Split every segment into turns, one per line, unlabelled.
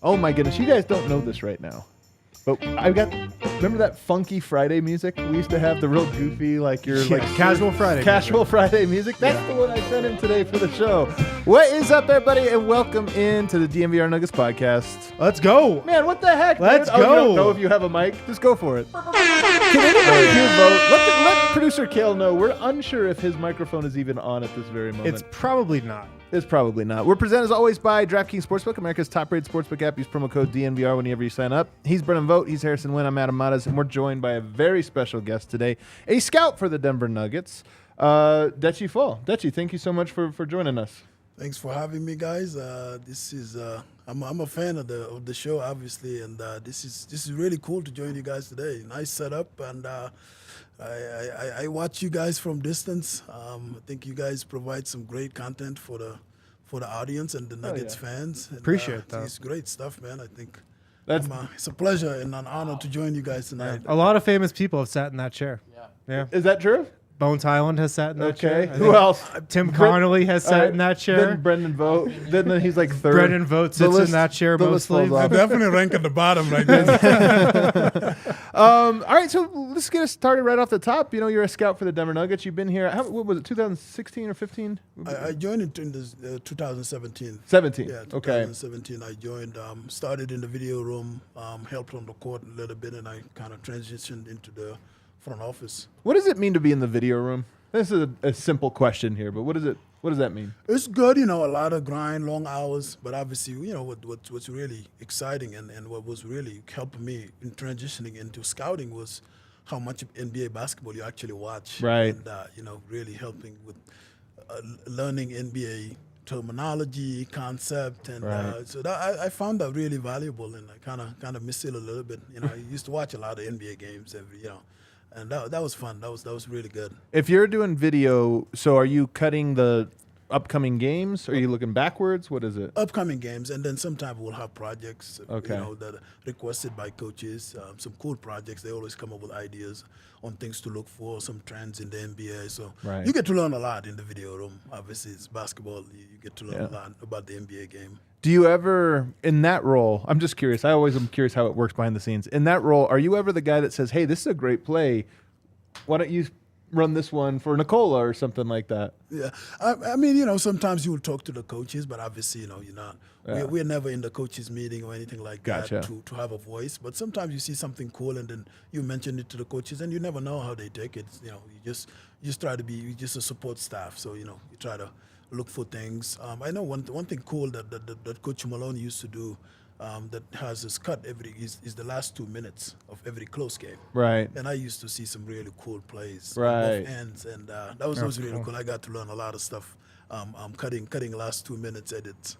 Oh my goodness, you guys don't know this right now. But remember that funky Friday music we used to have, the real goofy, like
casual Friday
Friday music? That's the one I sent in today for the show. What is up, everybody, and welcome into the DNVR Nuggets podcast.
Let's go.
Man, what the heck,
Let's
dude?
go.
You don't know if you have a mic? Just go for it. Can anybody here vote? Let producer Kale know. We're unsure if his microphone is even on at this very moment.
It's probably not.
It's probably not. We're presented as always by DraftKings Sportsbook, America's top-rated sportsbook app. Use promo code DNVR whenever you sign up. He's Brennan Vogt. He's Harrison Wynn. I'm Adam Matas, and we're joined by a very special guest today, a scout for the Denver Nuggets, Dethie Fall. Dethie, thank you so much for joining us.
Thanks for having me, guys. This is I'm a fan of the show, obviously, and this is really cool to join you guys today. Nice setup, and I watch you guys from distance. I think you guys provide some great content for the audience and the Nuggets fans. And,
Appreciate that.
It's great stuff, man. I think it's a pleasure and an honor to join you guys tonight.
A lot of famous people have sat in that chair. Yeah.
Is that true?
Bones Highland has sat in that chair.
Who else?
Tim Connolly has sat in that chair.
Then Brendan Vogt. Then he's like third.
Brendan Vogt sits in that chair mostly.
I definitely rank at the bottom right now.
All right, so let's get us started right off the top. You know, you're a scout for the Denver Nuggets. You've been here, what was it, 2016 or 15?
I joined it in 2017.
17.
Yeah,
Okay.
2017 I joined, started in the video room, helped on the court a little bit, and I kind of transitioned into the front office.
What does it mean to be in the video room? This is a simple question here, but what does that mean?
It's good, a lot of grind, long hours, but obviously, what's really exciting and what was really helping me in transitioning into scouting was how much of NBA basketball you actually watch.
Right.
And, really helping with learning NBA terminology, concept, and
right.
so that I found that really valuable, and I kind of miss it a little bit. I used to watch a lot of NBA games and that was fun. That was really good.
If you're doing video, so are you cutting the upcoming games? Are you looking backwards? What is it?
Upcoming games, and then sometimes we'll have projects,
Okay.
that are requested by coaches. Some cool projects. They always come up with ideas on things to look for, some trends in the NBA. So
Right.
you get to learn a lot in the video room. Obviously, it's basketball. You get to learn a lot about the NBA game.
Do you ever, in that role, I'm just curious, I always am curious how it works behind the scenes. In that role, are you ever the guy that says, hey, this is a great play, why don't you run this one for Nicola or something like that?
Yeah, I mean, sometimes you will talk to the coaches, but obviously, you're not.
Yeah.
We're never in the coaches' meeting or anything like
Gotcha.
that to have a voice. But sometimes you see something cool, and then you mention it to the coaches, and you never know how they take it. You just try to be just a support staff. So you try to look for things. I know one thing cool that Coach Malone used to do. That has his cut is the last 2 minutes of every close game.
Right.
And I used to see some really cool plays
Right.
on both ends, and that was really cool. I got to learn a lot of stuff. Cutting last 2 minutes edits.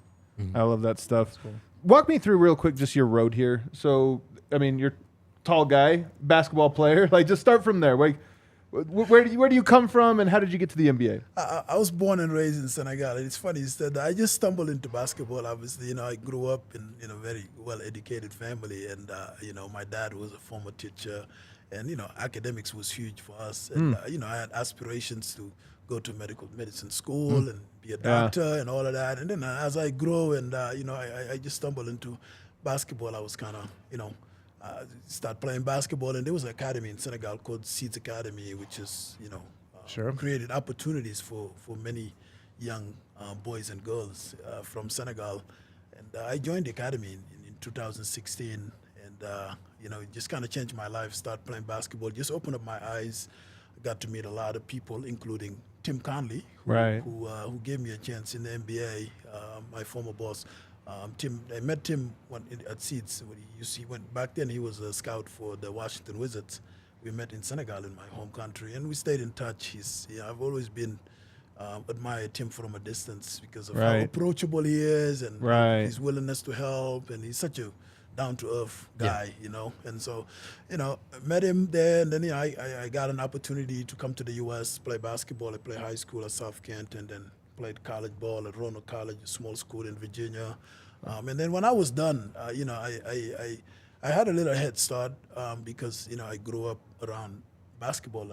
I love that stuff. Walk me through real quick just your road here. So, I mean, you're a tall guy, basketball player. Like, just start from there. Like, where do you come from, and how did you get to the NBA?
I was born and raised in Senegal. It's funny you said that. I just stumbled into basketball. Obviously, I grew up in a very well-educated family, and my dad was a former teacher, and academics was huge for us. And I had aspirations to go to medicine school and be a doctor and all of that. And then as I grew, and I just stumbled into basketball. I was kind of start playing basketball, and there was an academy in Senegal called Seeds Academy, which is created opportunities for many young boys and girls from Senegal. And I joined the academy in 2016, and it just kind of changed my life. Start playing basketball, just opened up my eyes. I got to meet a lot of people, including Tim Connolly, who gave me a chance in the NBA. My former boss. I met Tim at Seeds. Back then he was a scout for the Washington Wizards. We met in Senegal, in my home country, and we stayed in touch. I've always been admired Tim from a distance because of how approachable he is and his willingness to help, and he's such a down-to-earth guy, And so, I met him there, and then I got an opportunity to come to the U.S., play basketball. I played high school at South Kent, and then played college ball at Roanoke College, a small school in Virginia. And then when I was done, I had a little head start because, I grew up around basketball.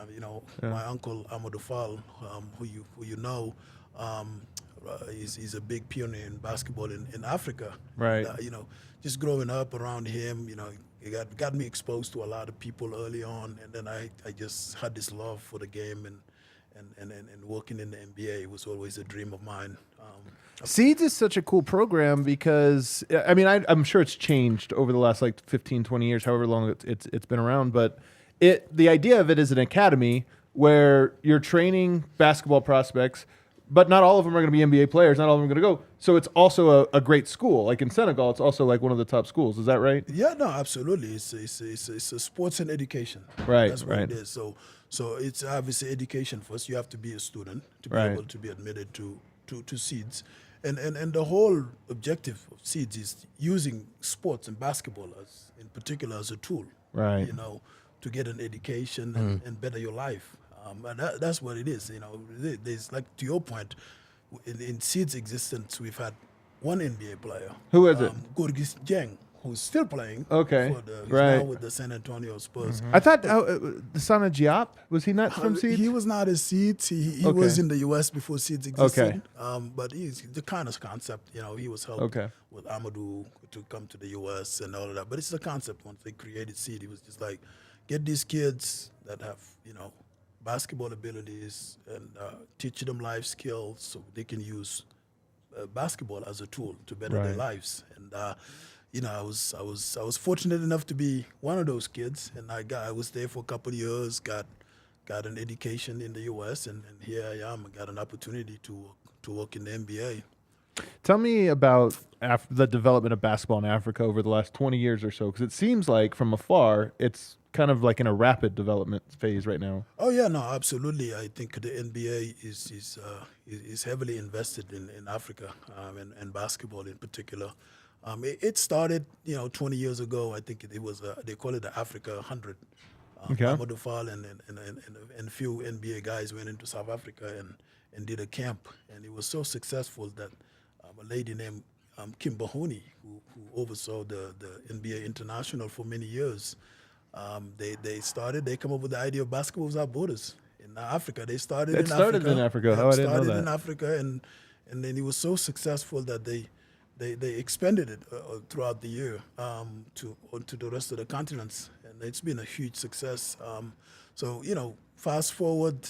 My uncle, Dethie Fall, who you know, he's a big pioneer in basketball in Africa.
Right.
And, just growing up around him, it got me exposed to a lot of people early on, and then I just had this love for the game and working in the NBA was always a dream of mine.
Seeds is such a cool program because, I mean, I'm sure it's changed over the last like 15, 20 years, however long it's been around. But the idea of it is an academy where you're training basketball prospects, but not all of them are going to be NBA players. Not all of them are going to go. So it's also a great school. Like in Senegal, it's also like one of the top schools. Is that right?
Yeah, no, absolutely. It's a sports and education.
Right,
That's what it is. So it's obviously education first. You have to be a student to be able to be admitted to Seeds. And the whole objective of Seeds is using sports and basketball in particular as a tool.
Right.
To get an education and better your life. And that's what it is. There's, like, to your point, in Seeds' existence, we've had one NBA player.
Who is it?
Gorgis Dieng, who's still playing.
Okay.
He's now with the San Antonio Spurs.
I thought the son of Diop, was he not from Seeds?
He was not a Seeds. He was in the U.S. before Seeds existed. Okay. But he's the kind of concept, he was helped with Amadou to come to the U.S. and all of that. But it's the concept. Once they created Seed, it was just like, get these kids that have, basketball abilities and teach them life skills so they can use basketball as a tool to better their lives. And I was fortunate enough to be one of those kids, and I was there for a couple of years, got an education in the U.S., and here I am. I got an opportunity to work in the NBA.
Tell me about the development of basketball in Africa over the last 20 years or so, because it seems like from afar it's kind of like in a rapid development phase right now.
Oh yeah, no, absolutely. I think the NBA is heavily invested in Africa and basketball in particular. It started 20 years ago. I think it was they call it the Africa 100. Dethie Fall and a few NBA guys went into South Africa and did a camp, and it was so successful that a lady named Kim Bahuni, who oversaw the NBA International for many years, they come up with the idea of basketball without borders in Africa. They started in Africa.
Oh, I didn't know that.
Started in Africa, and then it was so successful that they expanded it throughout the year to the rest of the continents, and it's been a huge success. So fast forward,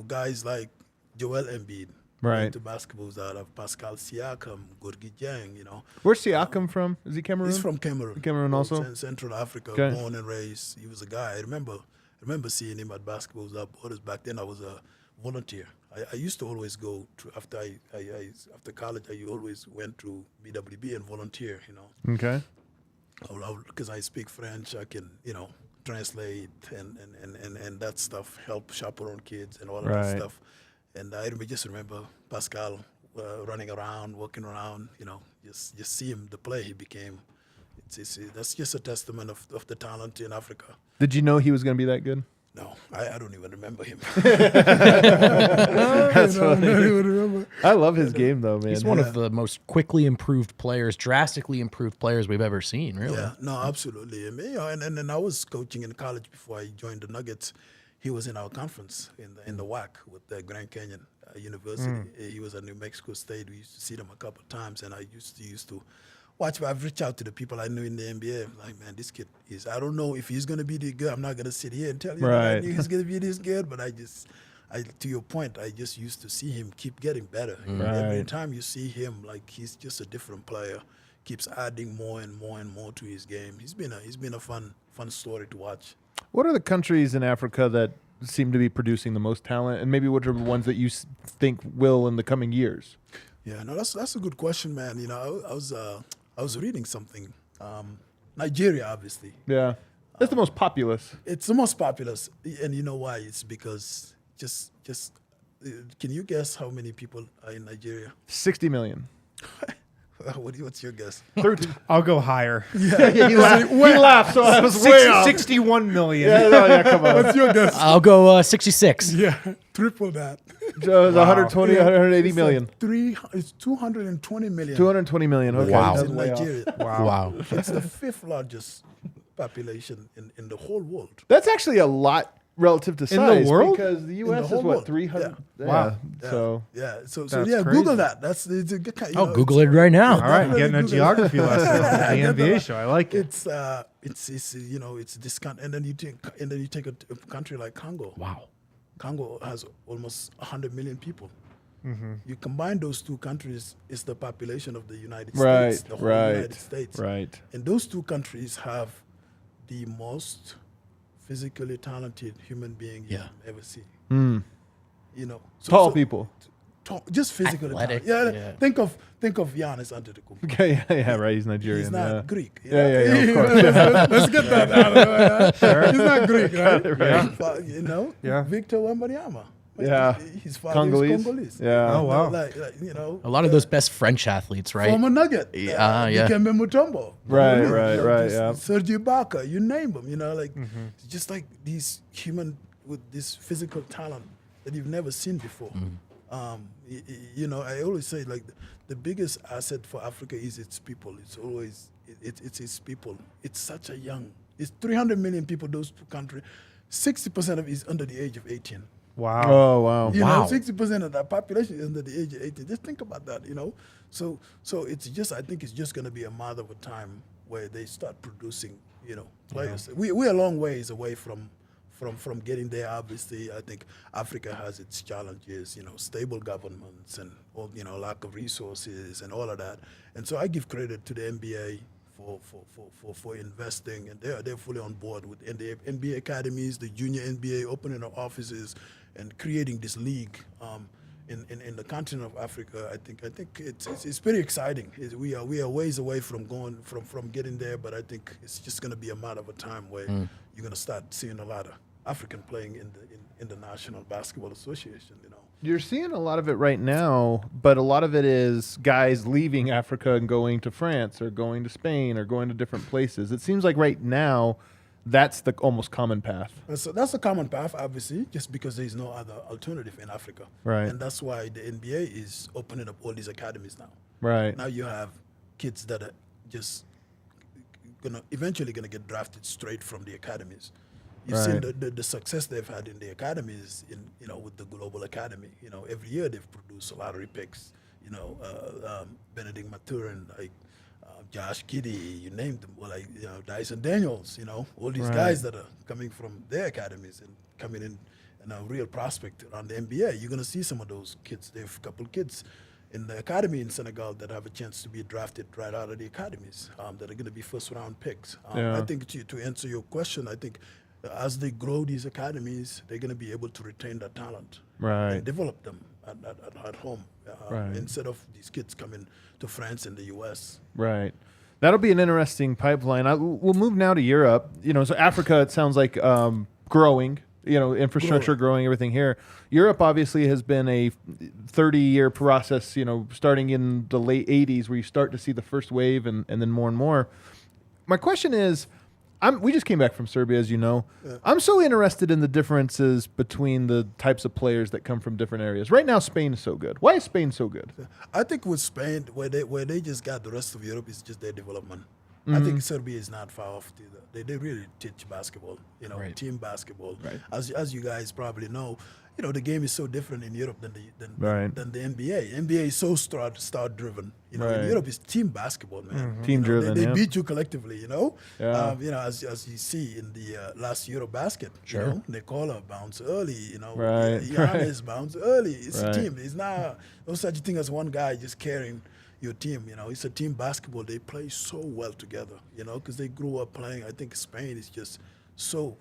guys like Joel Embiid. Into basketball out of Pascal Siakam, Gorgui Dieng,
Where's Siakam from? Is he Cameroon?
He's from Cameroon.
Cameroon also?
Central Africa, born and raised. He was a guy. I remember seeing him at Basketball Without Borders. Back then I was a volunteer. I used to always go to, after college, I always went to BWB and volunteer,
Okay.
Because I speak French, I can, translate and that stuff, help chaperone kids and all of that stuff. And I just remember Pascal running around, walking around, just see him, the player he became. That's just a testament of the talent in Africa.
Did you know he was going to be that good?
No, I don't even remember him.
That's funny. I love his game, though, man.
He's one of the most quickly improved players, drastically improved players we've ever seen, really.
Yeah, no, absolutely. And I was coaching in college before I joined the Nuggets. He was in our conference in the WAC with the Grand Canyon University. He was at New Mexico State. We used to see them a couple of times, and I used to watch. I've reached out to the people I knew in the NBA. I'm like, man, this kid is. I don't know if he's going to be this good. I'm not going to sit here and tell you that I knew he's going to be this good. But to your point, I just used to see him keep getting better. Every time you see him, like he's just a different player. Keeps adding more and more and more to his game. He's been a fun story to watch.
What are the countries in Africa that seem to be producing the most talent, and maybe what are the ones that you think will in the coming years?
Yeah, no, that's a good question, man. I was reading something. Nigeria, obviously.
Yeah, that's the most populous.
It's the most populous, and you know why? It's because just can you guess how many people are in Nigeria?
60 million.
What's your guess?
I'll go higher.
Yeah, he laughed, so I was way off.
61 million.
Yeah, come on.
What's your guess?
I'll go 66.
Yeah, triple that.
So it's 120, 180 million.
It's 220 million.
220 million. Okay.
Wow.
In Nigeria.
Wow.
It's the 5th largest population in the whole world.
That's actually a lot relative to
In the
size
world?
because the
the
U.S. is
whole
what
world.
300.
Yeah.
Wow.
So
So
That's
yeah,
crazy.
Google that. That's it's a good kind.
Oh, Google it right now.
All right,
Definitely
getting a
Google it.
geography lesson on the DNVR show. I like it.
It's you know, it's this country, and then you take a country like Congo.
Wow.
Congo has almost 100 million people. You combine those two countries, it's the population of the United
right,
States, the whole
right,
United States.
right.
And those two countries have the most physically talented human being you
Yeah.
can ever see.
Mm.
You know,
Tall people.
just physically
Athletic,
talented.
yeah.
Think of Giannis Antetokounmpo.
Okay, yeah, right. He's Nigerian.
He's not
yeah.
Greek. you
Yeah,
know?
yeah, of course.
Let's get that out of the way. He's not Greek, right?
Right.
But, you know,
Yeah.
Victor Wembanyama.
Yeah.
His father
Congolese.
is Congolese.
Yeah.
Oh, wow.
Like, you know.
A lot of those best French athletes, right?
Former Nugget.
Yeah,
Dikembe Mutombo.
Right,
You know,
right, right,
just
yeah.
Serge Ibaka, you name them, you know, like, just like these human with this physical talent that you've never seen before. You know, I always say, like, the biggest asset for Africa is its people. It's always, it's its people. It's such a young, it's 300 million people, those two countries. 60% of it is under the age of 18.
Wow.
Oh, wow.
You
Wow.
know, 60% of that population is under the age of 18. Just think about that, you know. So it's just, I think it's just going to be a matter of a time where they start producing, you know, players. We're a long ways away from getting there. Obviously, I think Africa has its challenges, you know, stable governments and all, you know, lack of resources and all of that. And so I give credit to the NBA for investing, and they're fully on board with the NBA academies, the junior NBA, opening up offices, and creating this league in the continent of Africa. I think it's pretty exciting. We are ways away from getting there, but I think it's just going to be a matter of a time where you're going to start seeing a lot of African playing in the National Basketball Association. You know.
You're seeing a lot of it right now, but a lot of it is guys leaving Africa and going to France or going to Spain or going to different places. It seems like right now that's the almost common path.
So that's a common path, obviously, just because there's no other alternative in Africa.
Right.
And that's why the NBA is opening up all these academies now.
Right.
Now you have kids that are just eventually gonna get drafted straight from the academies. You've seen the success they've had in the academies, with the Global Academy. You know, every year they've produced lottery picks. You know, Benedict Maturin, like Josh Giddey, you named them, or like Dyson Daniels. You know, all these guys that are coming from their academies and coming in and a real prospect around the NBA. You're gonna see some of those kids. There's a couple kids in the academy in Senegal that have a chance to be drafted right out of the academies that are going to be first-round picks. I think to answer your question, I think as they grow these academies, they're going to be able to retain that talent and develop them at home instead of these kids coming to France and the U.S.
Right. That'll be an interesting pipeline. We'll move now to Europe. So Africa, it sounds like growing. Infrastructure growing, everything here. Europe obviously has been a 30-year process, starting in the late 80s where you start to see the first wave and then more and more. My question is, we just came back from Serbia, as you know. Yeah. I'm so interested in the differences between the types of players that come from different areas. Right now, Spain is so good. Why is Spain so good?
I think with Spain, where they just got the rest of Europe is just their development. I think Serbia is not far off either. They really teach basketball, team basketball. Right. As you guys probably know, the game is so different in Europe than the NBA. NBA is so star driven. In Europe it's team basketball, man.
Mm-hmm. Team driven.
They beat you collectively.
Yeah.
As you see in the last Eurobasket.
Sure.
Nikola bounced early.
Right.
Giannis bounced early. It's a team. It's not no such thing as one guy just carrying your team. It's a team basketball. They play so well together, because they grew up playing. I think Spain is just so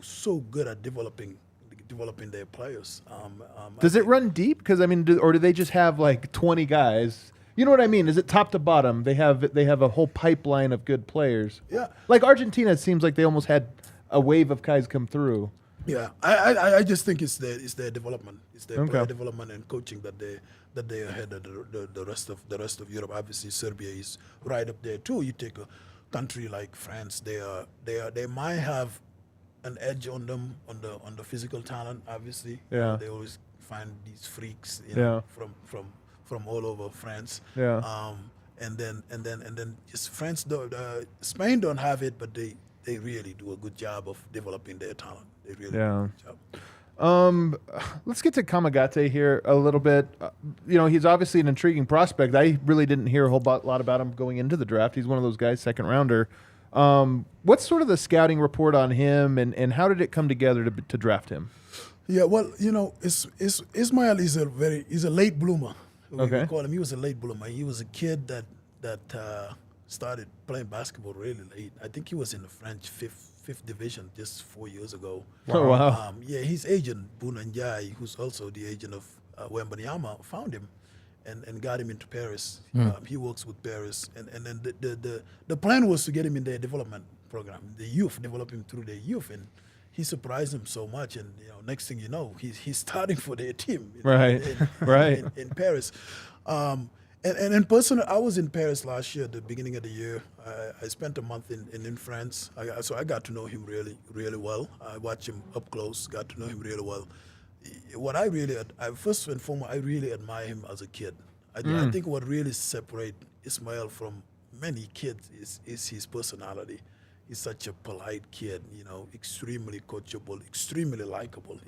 good at developing their players.
Does it run deep? Because or do they just have like 20 guys? You know what I mean? Is it top to bottom? They have a whole pipeline of good players.
Yeah.
Like Argentina, it seems like they almost had a wave of guys come through.
Yeah, I just think it's their development. It's their player development and coaching that they're ahead of the rest of Europe. Obviously, Serbia is right up there too. You take a country like France, they might have an edge on them on the physical talent. Obviously, they always find these freaks, from all over France.
Yeah.
And then just France. Spain don't have it, but they really do a good job of developing their talent. They really
Yeah.
did a good job.
Let's get to Kamagate here a little bit. He's obviously an intriguing prospect. I really didn't hear a whole lot about him going into the draft. He's one of those guys, second rounder. What's sort of the scouting report on him, and how did it come together to draft him?
Yeah, well, Ismael is a late bloomer.
Okay.
We call him. He was a late bloomer. He was a kid that started playing basketball really late. I think he was in the French fifth division just 4 years ago.
Oh, wow.
His agent Bunanjai, who's also the agent of Wembanyama, found him and got him into Paris. He works with Paris, and then the plan was to get him in their development program, the youth, develop him through their youth, and he surprised him so much, and next thing you know, he's starting for their team.
Right.
In Paris. And personally, I was in Paris last year, at the beginning of the year. I spent a month in France, so I got to know him really, really well. I watched him up close, got to know him really well. First and foremost, I really admire him as a kid. I think what really separates Ismael from many kids is his personality. He's such a polite kid, extremely coachable, extremely likable,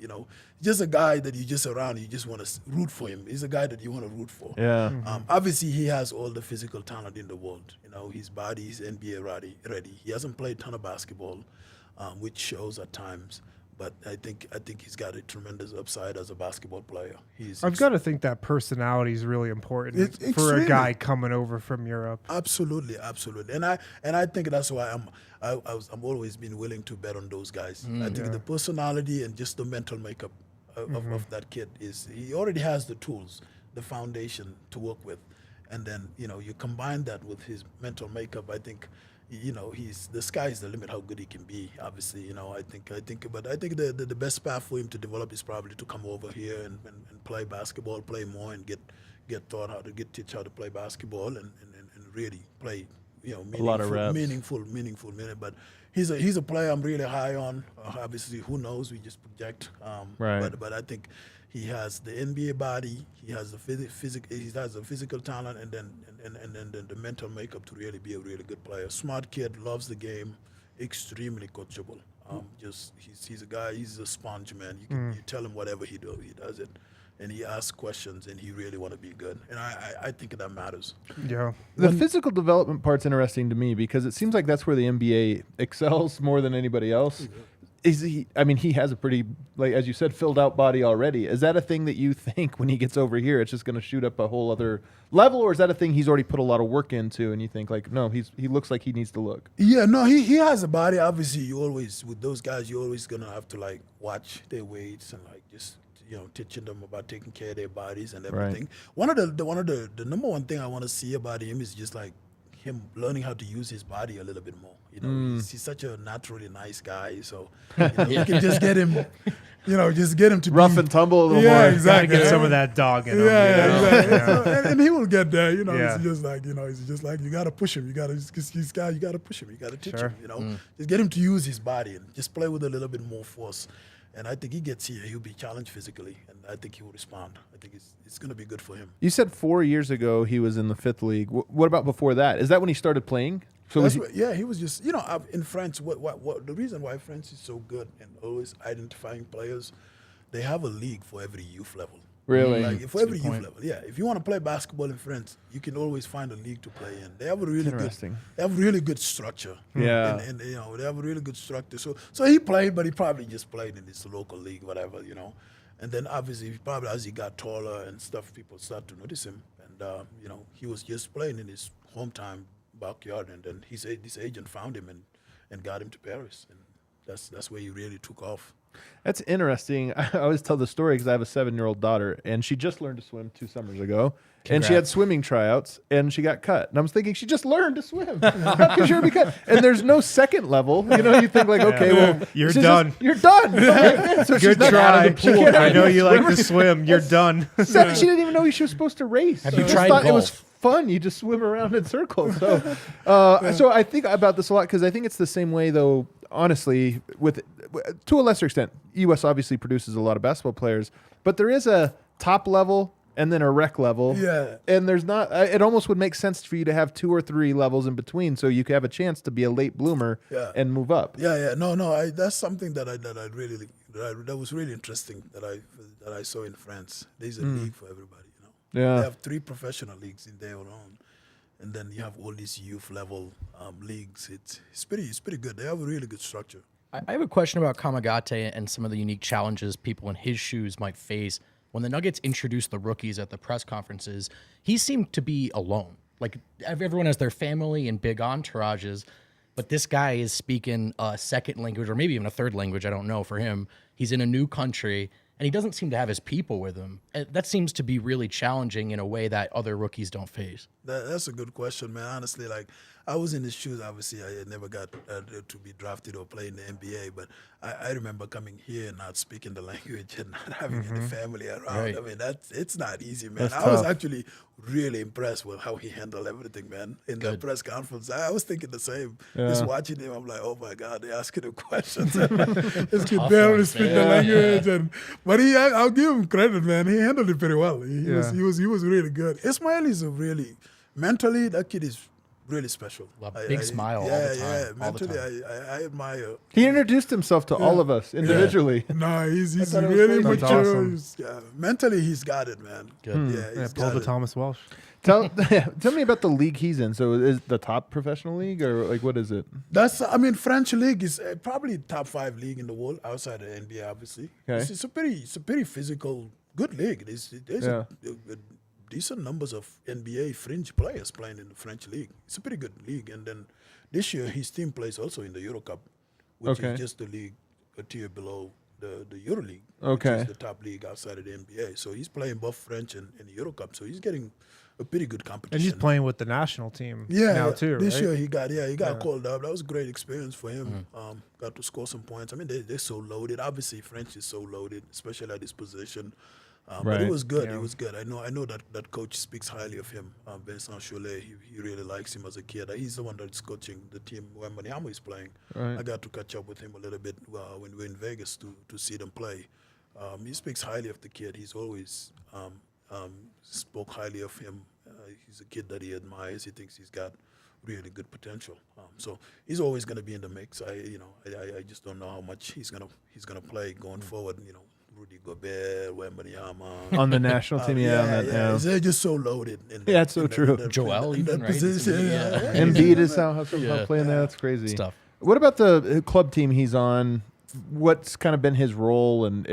just a guy that you just around, you just want to root for him. He's a guy that you want to root for.
Yeah.
Obviously, he has all the physical talent in the world. His body is NBA ready. He hasn't played a ton of basketball, which shows at times. But I think he's got a tremendous upside as a basketball player.
I've got to think that personality is really important
It's
for a
extremely.
guy coming over from Europe.
Absolutely. And I think that's why I'm always been willing to bet on those guys. I think the personality and just the mental makeup of that kid he already has the tools, the foundation to work with, and then you combine that with his mental makeup. I think the sky is the limit how good he can be. Obviously, I think the best path for him to develop is probably to come over here and play basketball, play more, and get taught how to teach how to play basketball and really play
a lot of reps.
meaningful minute. But he's a player I'm really high on. Obviously, who knows? We just project.
Right.
But I think he has the NBA body. He has the physical talent, and then the mental makeup to really be a really good player. Smart kid, loves the game, extremely coachable. He's a guy. He's a sponge, man. You tell him whatever he does it. And he asks questions, and he really want to be good. And I think that matters.
Yeah.
The physical development part's interesting to me because it seems like that's where the NBA excels more than anybody else. He has a pretty, like as you said, filled out body already. Is that a thing that you think when he gets over here, it's just going to shoot up a whole other level, or is that a thing he's already put a lot of work into, and you think like, no, he looks like he needs to look?
Yeah, no, he has a body. Obviously, you always with those guys, you're always gonna have to like watch their weights and like just teaching them about taking care of their bodies and everything.
Right.
One of the number one thing I want to see about him is just like him learning how to use his body a little bit more. He's such a naturally nice guy, so you can just get him, just get him to
Rough
be,
and tumble a little
yeah,
more.
exactly.
Gotta get some of that dog in him.
Exactly.
Yeah.
So, and he will get there.
Yeah.
It's just like you gotta push him. You gotta push him. You gotta teach
Sure.
him. Just get him to use his body and just play with a little bit more force. And I think he gets here, he'll be challenged physically, and I think he will respond. I think it's going to be good for him.
You said 4 years ago he was in the fifth league. What about before that? Is that when he started playing? So
he was just in France. What the reason why France is so good and always identifying players, they have a league for every youth level.
Really?
Like for every youth level, yeah. If you want to play basketball in France, you can always find a league to play in. They have a really good structure.
Yeah.
And they have a really good structure. So he played, but he probably just played in his local league, whatever, And then obviously, probably as he got taller and stuff, people start to notice him. And he was just playing in his hometown backyard, and then his agent found him and got him to Paris, and that's where he really took off.
That's interesting. I always tell the story because I have a 7-year-old daughter, and she just learned to swim 2 summers ago.
Congrats.
And she had swimming tryouts, and she got cut. And I was thinking, she just learned to swim. How could she be cut? And there's no second level. You think like, okay, well,
You're done.
You're done. Okay. So she's
Good
not
try.
out of the pool.
I know you like to swim. You're done.
She didn't even know she was supposed to race.
Have
She
you
just
tried
thought it was
golf?
fun. You just swim around in circles. So, so I think about this a lot because I think it's the same way, though. Honestly, to a lesser extent, U.S. obviously produces a lot of basketball players, but there is a top level and then a rec level.
Yeah.
And there's not. It almost would make sense for you to have 2 or 3 levels in between, so you could have a chance to be a late bloomer and move up.
Yeah. No. That's something that that was really interesting that I saw in France. There's a league for everybody.
Yeah.
They have 3 professional leagues in there alone, and then you have all these youth level leagues. It's pretty good. They have a really good structure.
I have a question about Kamagate and some of the unique challenges people in his shoes might face. When the Nuggets introduced the rookies at the press conferences, he seemed to be alone. Like, everyone has their family and big entourages, but this guy is speaking a second language or maybe even a third language, I don't know, for him. He's in a new country, and he doesn't seem to have his people with him. That seems to be really challenging in a way that other rookies don't face.
That's a good question, man. Honestly, like, I was in his shoes. Obviously, I never got to be drafted or play in the NBA, but I remember coming here and not speaking the language and not having any family around.
Right.
I mean, it's not easy, man.
That's
I was
tough.
actually really impressed with how he handled everything, man. In the press conference, I was thinking the same. Just watching him, I'm like, oh my God, they're asking him questions. This kid barely speak the language, but I'll give him credit, man. He handled it pretty well. He was really good. Ismael is mentally, that kid is really special.
Big smile all the time.
Yeah,
all the
mentally,
time.
I admire.
He introduced himself to all of us individually.
No, he's
thought it was
really
crazy.
That's
mature.
awesome.
Mentally, he's got it, man.
Good.
Yeah,
Yeah,
he's
pull
got
the
it.
Thomas Walsh.
Tell me about the league he's in. So is the top professional league, or like what is it?
French league is probably top 5 league in the world outside of the NBA, obviously.
Okay.
It's a pretty physical, good league. There's a decent numbers of NBA fringe players playing in the French league. It's a pretty good league. And then this year, his team plays also in the Euro Cup, which is just the league a tier below the Euro League, which is the top league outside of the NBA. So he's playing both French and the Euro Cup. So he's getting a pretty good competition.
And he's playing with the national team too,
This
right?
year he got called up. That was a great experience for him. Got to score some points. I mean, they're so loaded. Obviously, French is so loaded, especially at this position. But it was good.
Yeah.
It was good. I know that coach speaks highly of him. Vincent Cholet, he really likes him as a kid. He's the one that's coaching the team when Maniamo is playing.
Right.
I got to catch up with him a little bit when we were in Vegas to see them play. He speaks highly of the kid. He's always spoke highly of him. He's a kid that he admires. He thinks he's got really good potential. So he's always going to be in the mix. I just don't know how much he's gonna play going forward. Rudy Gobert, Wembanyama.
On the national team,
They're just so loaded.
It's so true.
Joel even, right?
Position,
Embiid is how playing there. That's crazy
Stuff.
What about the club team he's on? What's kind of been his role, and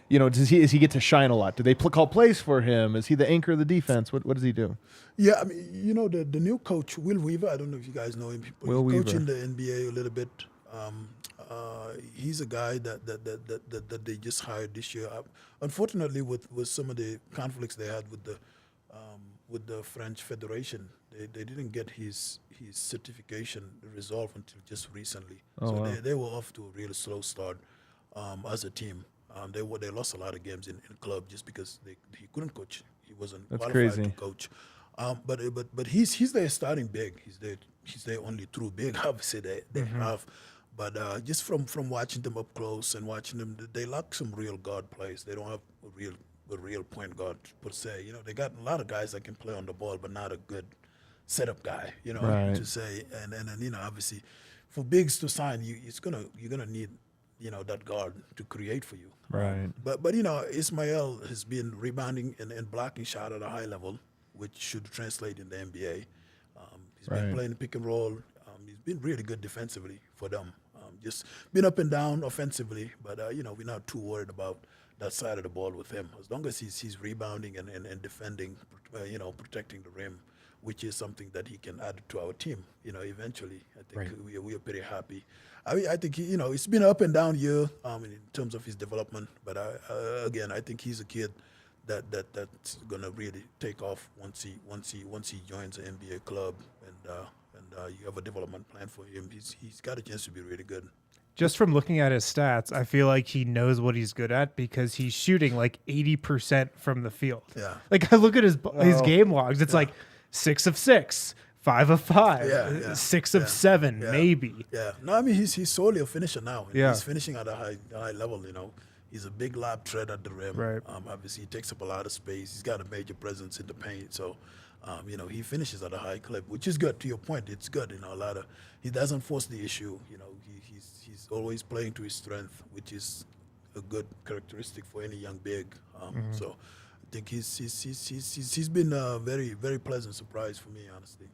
does he get to shine a lot? Do they call plays for him? Is he the anchor of the defense? What does he do?
Yeah, I mean, the new coach, Will Weaver. I don't know if you guys know him. He's coaching the NBA a little bit. He's a guy that they just hired this year. Unfortunately, with some of the conflicts they had with the French Federation, they didn't get his certification resolved until just recently. They were off to a really slow start as a team. They lost a lot of games in club just because he couldn't coach. He wasn't qualified to coach. But he's there starting big. He's there only through big. Obviously they have. But just from watching them up close and watching them, they lack some real guard plays. They don't have a real point guard per se. They got a lot of guys that can play on the ball, but not a good setup guy. To say. And obviously, for bigs to sign, you're gonna need that guard to create for you.
Right.
But Ismael has been rebounding and blocking shot at a high level, which should translate in the NBA. He's been playing pick and roll. He's been really good defensively for them. Just been up and down offensively, but we're not too worried about that side of the ball with him. As long as he's rebounding and defending, protecting the rim, which is something that he can add to our team. Eventually, I think we are pretty happy. I think it's been an up and down year in terms of his development, but again, I think he's a kid that's gonna really take off once he joins an NBA club and you have a development plan for him. He's got a chance to be really good.
Just from looking at his stats, I feel like he knows what he's good at because he's shooting like 80% from the field.
Yeah.
Like I look at his game logs, it's like 6 of 6, 5 of 5, 6 of 7, maybe.
Yeah. No, I mean he's solely a finisher now.
Yeah.
He's finishing at a high level. He's a big lob threat at the rim.
Right.
Obviously, he takes up a lot of space. He's got a major presence in the paint. So, he finishes at a high clip, which is good. To your point, it's good. He doesn't force the issue. He's always playing to his strength, which is a good characteristic for any young big. So, I think he's been a very, very pleasant surprise for me, honestly.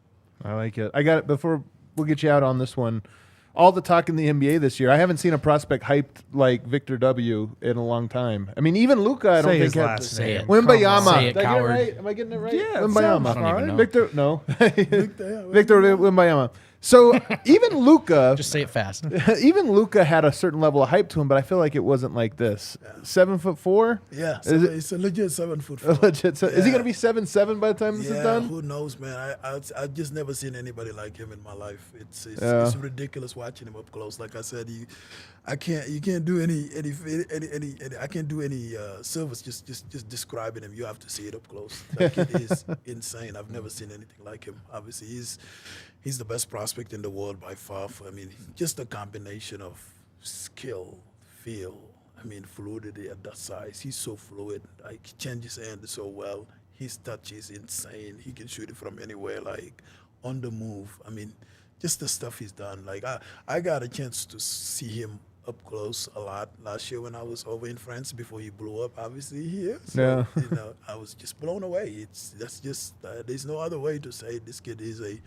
I like it. I got it. Before we'll get you out on this one, all the talk in the NBA this year, I haven't seen a prospect hyped like Victor W. in a long time. I mean, even Luka, I don't
Say
think
his
had
last
Say
name.
it.
Wimbayama.
Say it,
Did I get it
coward.
right? Am I getting it right?
Yeah, it
Wimbayama.
sounds
I don't even know.
Victor, no.
Victor
Wimbayama. So even Luka,
Just say it fast.
even Luka had a certain level of hype to him, but I feel like it wasn't like this. 7'4"?
Yeah,
Is it
it's a legit 7'4".
legit? So, is he going to be 7'7" by the time this is
Yeah,
done?
who knows, man? I've just never seen anybody like him in my life. It's
Yeah.
it's ridiculous watching him up close. Like I said, you can't do any I can't do any service just describing him. You have to see it up close. Like it is insane. I've never seen anything like him. Obviously, he's the best prospect in the world by far. Just a combination of skill, feel. Fluidity at that size. He's so fluid. Like, he changes hand so well. His touch is insane. He can shoot it from anywhere, like on the move. Just the stuff he's done. Like, I got a chance to see him up close a lot last year when I was over in France before he blew up, obviously, here. So, I was just blown away. There's no other way to say it. This kid is a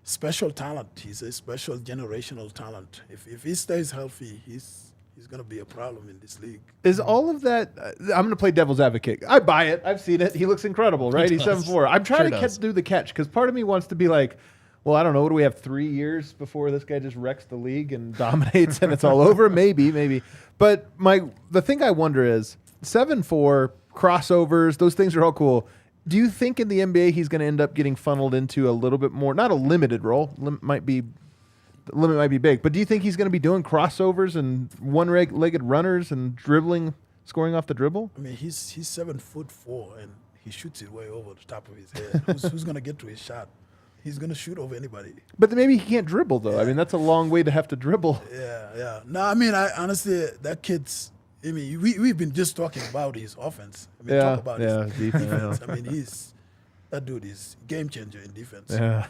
special talent. He's a special generational talent. If he stays healthy, he's going to be a problem in this league.
Is all of that? I'm going to play devil's advocate. I buy it. I've seen it. He looks incredible, right? He's
does.
7'4". I'm trying
Sure
to
does.
do the catch because part of me wants to be like, well, I don't know. What do we have? 3 years before this guy just wrecks the league and dominates and it's all over? Maybe. But the thing I wonder is 7'4", crossovers. Those things are all cool. Do you think in the NBA he's going to end up getting funneled into a little bit more, not a limited role? The limit might be big, but do you think he's going to be doing crossovers and one-legged runners and dribbling, scoring off the dribble?
He's 7'4" and he shoots it way over the top of his head. Who's going to get to his shot? He's going to shoot over anybody.
But then maybe he can't dribble though.
Yeah.
That's a long way to have to dribble.
Yeah. No, I honestly, that kid's. We've been just talking about his offense. Talk about his defense. That dude is game changer in defense.
Yeah.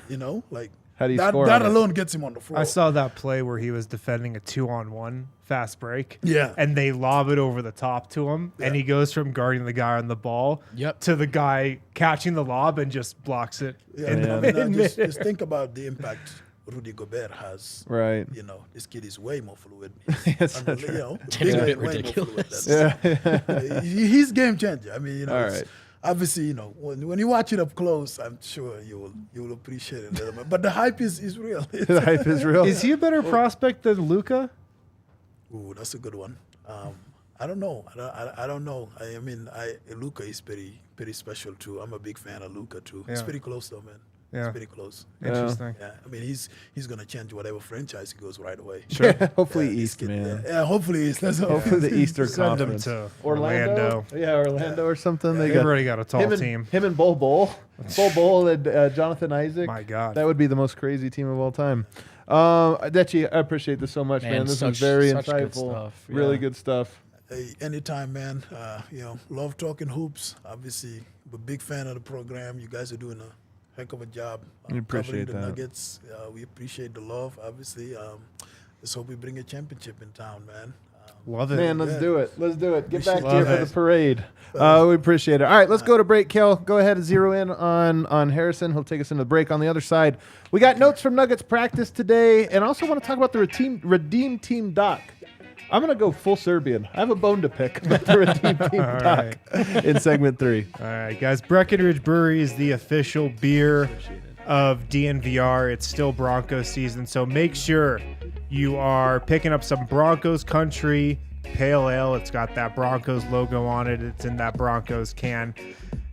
How do you
that
score
that
on it?
alone gets him on the floor.
I saw that play where he was defending a 2-on-1 fast break.
Yeah.
And they lob it over the top to him. And he goes from guarding the guy on the ball to the guy catching the lob and just blocks it.
Just think about the impact Rudy Gobert has.
Right.
This kid is way more fluid.
It's a bit ridiculous.
He's game changer.
All right.
Obviously, when you watch it up close, I'm sure you will appreciate it a little bit. But the hype is real.
The hype is real.
Is he a better prospect than Luka?
Ooh, that's a good one. I don't know. I don't know. Luka is pretty special too. I'm a big fan of Luka too. It's
Yeah.
pretty close though, man.
Yeah.
It's pretty close.
Interesting.
Yeah, he's gonna change whatever franchise he goes right away.
Sure. Hopefully
Yeah, this
East,
kid,
man.
Yeah, hopefully East. That's all.
Hopefully the Eastern
Send him
Conference.
to
Orlando. Yeah, Orlando or something. They
They've
got
already got a tall team.
Him and Bol and Jonathan Isaac.
My God.
That would be the most crazy team of all time. Dethie, I appreciate this so much, man. This is very
such good
insightful.
stuff.
Really
Yeah.
good stuff.
Hey, anytime, man. Love talking hoops. Obviously, I'm a big fan of the program. You guys are doing a heck of a job
We appreciate
covering the
that.
Nuggets. We appreciate the love, obviously. Let's hope we bring a championship in town, man.
Love it.
Man, let's do it. Let's do it. Get back
Appreciate
here
it.
for the parade. We appreciate it. All right, let's go to break. Kel, go ahead and zero in on Harrison. He'll take us into the break. On the other side, we got notes from Nuggets practice today, and I also want to talk about the Redeem Team doc. I'm going to go full Serbian. I have a bone to pick about the Redeem Team doc in segment 3.
All right, guys. Breckenridge Brewery is the official beer of DNVR. It's still Broncos season, so make sure you are picking up some Broncos Country Pale Ale. It's got that Broncos logo on it. It's in that Broncos can.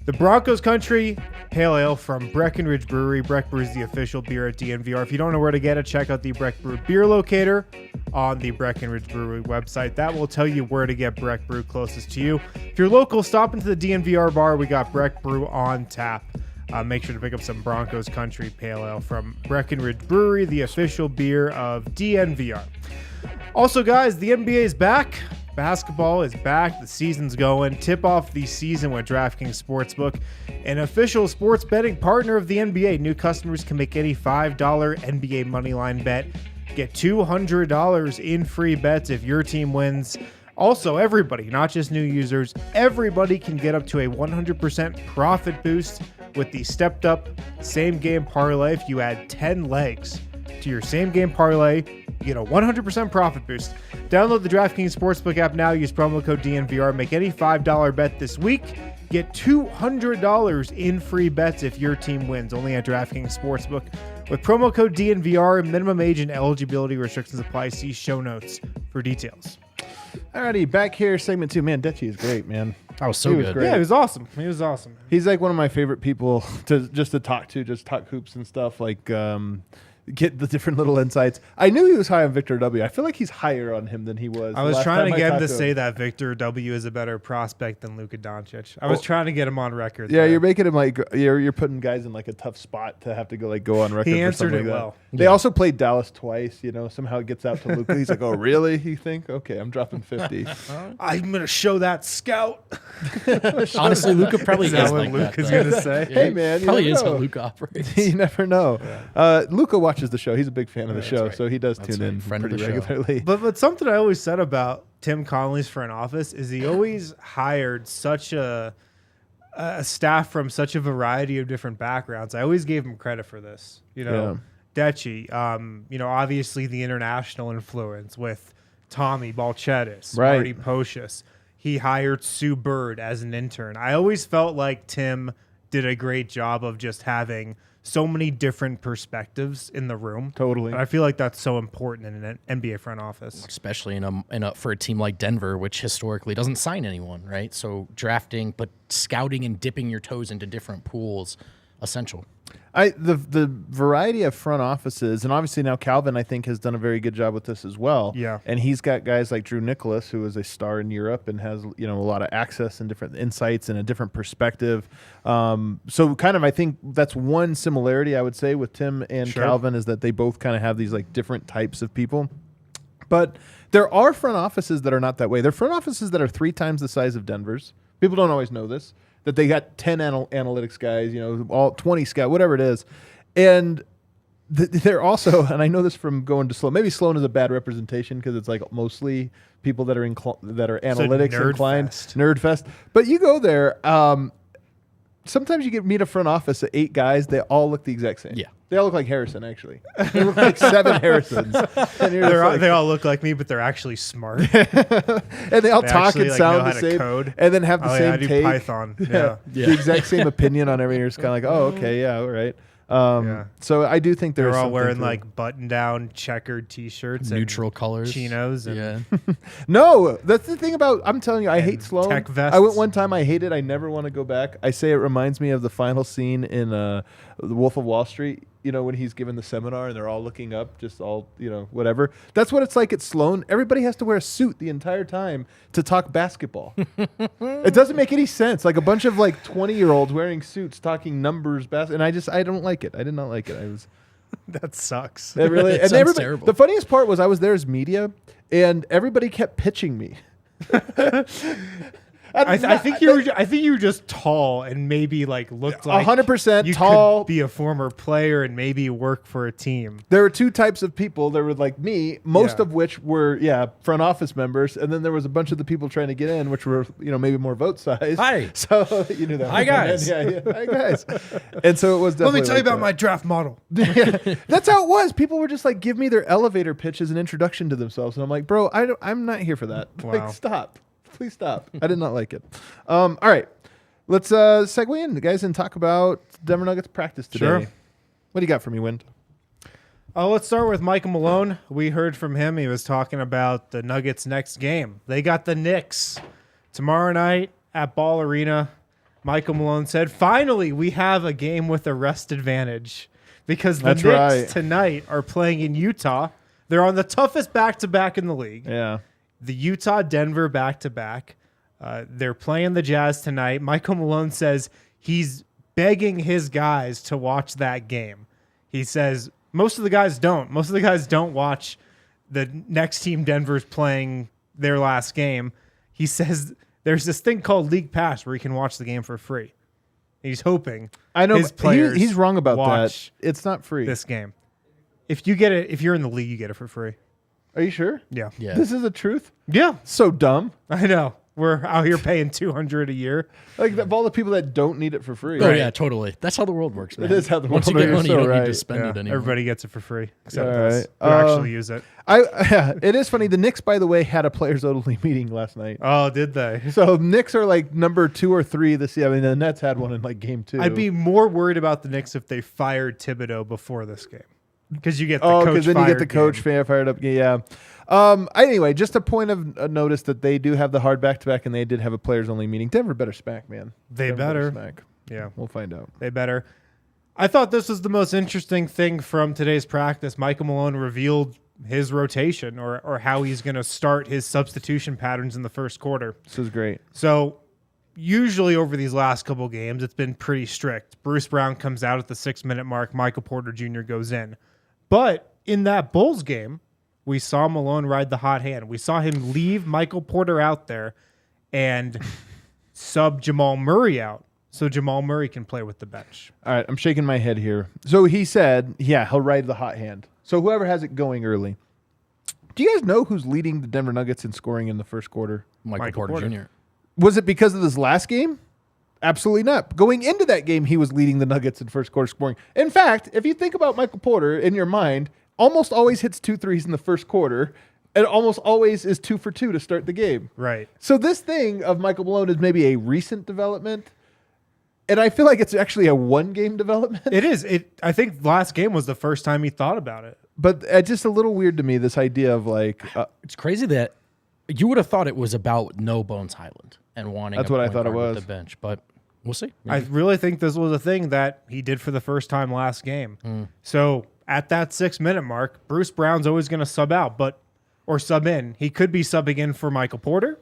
The Broncos Country Pale Ale from Breckenridge Brewery. Breck Brew is the official beer at DNVR. If you don't know where to get it, check out the Breck Brew beer locator on the Breckenridge Brewery website. That will tell you where to get Breck Brew closest to you. If you're local, stop into the DNVR bar. We got Breck Brew on tap. Make sure to pick up some Broncos Country Pale Ale from Breckenridge Brewery, the official beer of DNVR. Also, guys, the NBA is back. Basketball is back. The season's going. Tip off the season with DraftKings Sportsbook, an official sports betting partner of the NBA. New customers can make any $5 NBA moneyline bet. Get $200 in free bets if your team wins. Also, everybody, not just new users, everybody can get up to a 100% profit boost with the stepped up same game parlay. If you add 10 legs to your same game parlay, you get a 100% profit boost. Download the DraftKings Sportsbook app now. Use promo code DNVR. Make any $5 bet this week. Get $200 in free bets if your team wins. Only at DraftKings Sportsbook. With promo code DNVR, minimum age and eligibility restrictions apply. See show notes for details.
Alrighty, back here, segment 2. Man, Dethie is great, man.
That was so
He was
good.
great.
Yeah, he was awesome. He was awesome.
He's like one of my favorite people to talk to, just talk hoops and stuff, like get the different little insights. I knew he was high on Victor W. I feel like he's higher on him than he was.
I was trying to get him to say that Victor W. is a better prospect than Luka Doncic. I was trying to get him on record.
Yeah,
there.
you're making him like you're putting guys in like a tough spot to have to go on record.
He
for
answered
something
it
like
well.
That. They also played Dallas twice. Somehow it gets out to Luka. He's like, "Oh, really? You think? Okay, I'm dropping 50."
I'm gonna show that scout.
Honestly, Luka probably
Is
is
that what
like
Luka's
that.
gonna say?
Hey, man, you
probably
never
is how
know.
Luka operates.
You never know. Luka watches the show. He's a big fan of the show,
right.
so he does
That's
tune
right.
in
Friend of
pretty
the show.
regularly.
But something I always said about Tim Connolly's front office is he always hired such a staff from such a variety of different backgrounds. I always gave him credit for this. Dechie, obviously the international influence with Tommy Balchetis,
Right.
Marty Pocious. He hired Sue Bird as an intern. I always felt like Tim did a great job of just having so many different perspectives in the room.
Totally.
And I feel like that's so important in an NBA front office.
Especially for a team like Denver, which historically doesn't sign anyone, right? So drafting, but scouting and dipping your toes into different pools, essential.
The variety of front offices, and obviously now Calvin, I think, has done a very good job with this as well.
Yeah.
And he's got guys like Drew Nicholas, who is a star in Europe and has a lot of access and different insights and a different perspective. So kind of, I think that's one similarity I would say with Tim and
Sure.
Calvin is that they both kind of have these like different types of people. But there are front offices that are not that way. There are front offices that are 3 times the size of Denver's. People don't always know this. That they got 10 analytics guys, all 20 scout, whatever it is. And they're also, and I know this from going to Sloan, maybe Sloan is a bad representation because it's like mostly people that are analytics
nerd
inclined.
fest.
Nerd fest. But you go there, sometimes you meet a front office of 8 guys, they all look the exact same.
Yeah.
They all look like Harrison, actually. They look like 7 Harrisons. And you're just like,
They all look like me, but they're actually smart.
and they all
They
talk
actually,
and
know
sound
how
the
to
same,
code.
and then have the
I
same
do
take.
Python. Yeah.
The exact same opinion on everything. You're just kind of like, oh, okay, yeah, all right.
Yeah.
So I do think
They're
there's
all wearing like button-down checkered T-shirts,
Neutral
and
colors.
chinos, and
Yeah.
No, that's the thing about. I'm telling you, I hate Sloan.
tech vests.
I went one time. I hate it. I never want to go back. I say it reminds me of the final scene in The Wolf of Wall Street. When he's giving the seminar and they're all looking up, just all whatever. That's what it's like at Sloan. Everybody has to wear a suit the entire time to talk basketball. It doesn't make any sense. Like a bunch of 20-year-olds wearing suits talking numbers, and I don't like it. I did not like it.
that sucks.
It really,
It
and
sounds
everybody,
terrible.
the funniest part was I was there as media, and everybody kept pitching me.
I think you were just tall and maybe looked like
100%
you
tall.
could be a former player and maybe work for a team.
There were 2 types of people. There were like me, most
Yeah.
of which were front office members, and then there was a bunch of the people trying to get in, which were maybe more vote size.
Hi.
So you knew that.
Hi, guys.
Yeah. Hi guys. And so it was. Definitely like that.
my draft model.
Yeah, that's how it was. People were just like, give me their elevator pitch as an introduction to themselves, and I'm like, bro, I'm not here for that.
Wow.
Like, stop. Please stop. I did not like it. All right. Let's segue in, guys, and talk about Denver Nuggets practice today.
Sure.
What do you got for me, Wind?
Let's start with Michael Malone. We heard from him. He was talking about the Nuggets' next game. They got the Knicks tomorrow night at Ball Arena. Michael Malone said, finally, we have a game with a rest advantage because the
That's
Knicks
right.
tonight are playing in Utah. They're on the toughest back-to-back in the league.
Yeah.
The Utah-Denver back-to-back. They're playing the Jazz tonight. Michael Malone says he's begging his guys to watch that game. He says most of the guys don't. Most of the guys don't watch the next team Denver's playing their last game, he says there's this thing called League Pass where you can watch the game for free. He's hoping
I know
his players
he's wrong about
watch
that. It's not free.
this game. If you get it, if you're in the league, you get it for free.
Are you sure?
Yeah.
Yeah.
This is the truth?
Yeah.
So dumb.
I know. We're out here paying $200 a year.
Like of all the people that don't need it for free.
Oh yeah, totally. That's how the world works, man.
It is how the
Once
world
you get
works.
money,
You're
you
so
don't need to
right.
spend it anymore.
Everybody gets it for free except
All
us
right.
who actually use it.
It is funny. The Knicks, by the way, had a players only meeting last night.
Oh, did they?
So Knicks are like number 2 or 3 this year. I mean, the Nets had one in like game 2.
I'd be more worried about the Knicks if they fired Thibodeau before this game. Because you get the
Oh,
coach
because then you get the
fired
coach
game.
fired up. Yeah. Anyway, just a point of notice that they do have the hard back-to-back, and they did have a players-only meeting. Denver better smack, man.
They
Denver
better.
smack.
Yeah,
We'll find out.
they better. I thought this was the most interesting thing from today's practice. Michael Malone revealed his rotation or how he's going to start his substitution patterns in the first quarter.
This is great.
So usually over these last couple games, it's been pretty strict. Bruce Brown comes out at the 6-minute mark. Michael Porter Jr. goes in. But in that Bulls game, we saw Malone ride the hot hand. We saw him leave Michael Porter out there and sub Jamal Murray out so Jamal Murray can play with the bench.
All right, I'm shaking my head here. So he said, yeah, he'll ride the hot hand. So whoever has it going early. Do you guys know who's leading the Denver Nuggets in scoring in the first quarter?
Michael Porter Jr.
Was it because of this last game? Absolutely not. Going into that game, he was leading the Nuggets in first quarter scoring. In fact, if you think about Michael Porter in your mind, almost always hits 2 threes in the first quarter, and almost always is 2 for 2 to start the game.
Right.
So this thing of Michael Malone is maybe a recent development, and I feel like it's actually a 1-game development.
It is. I think last game was the first time he thought about it.
But just a little weird to me, this idea of like...
It's crazy that you would have thought it was about No Bones Highland and wanting
That's
a
what I
point
thought it
guard with
was.
the bench, but we'll see.
I really think this was a thing that he did for the first time last game. So at that 6-minute mark, Bruce Brown's always going to sub out, or sub in. He could be subbing in for Michael Porter.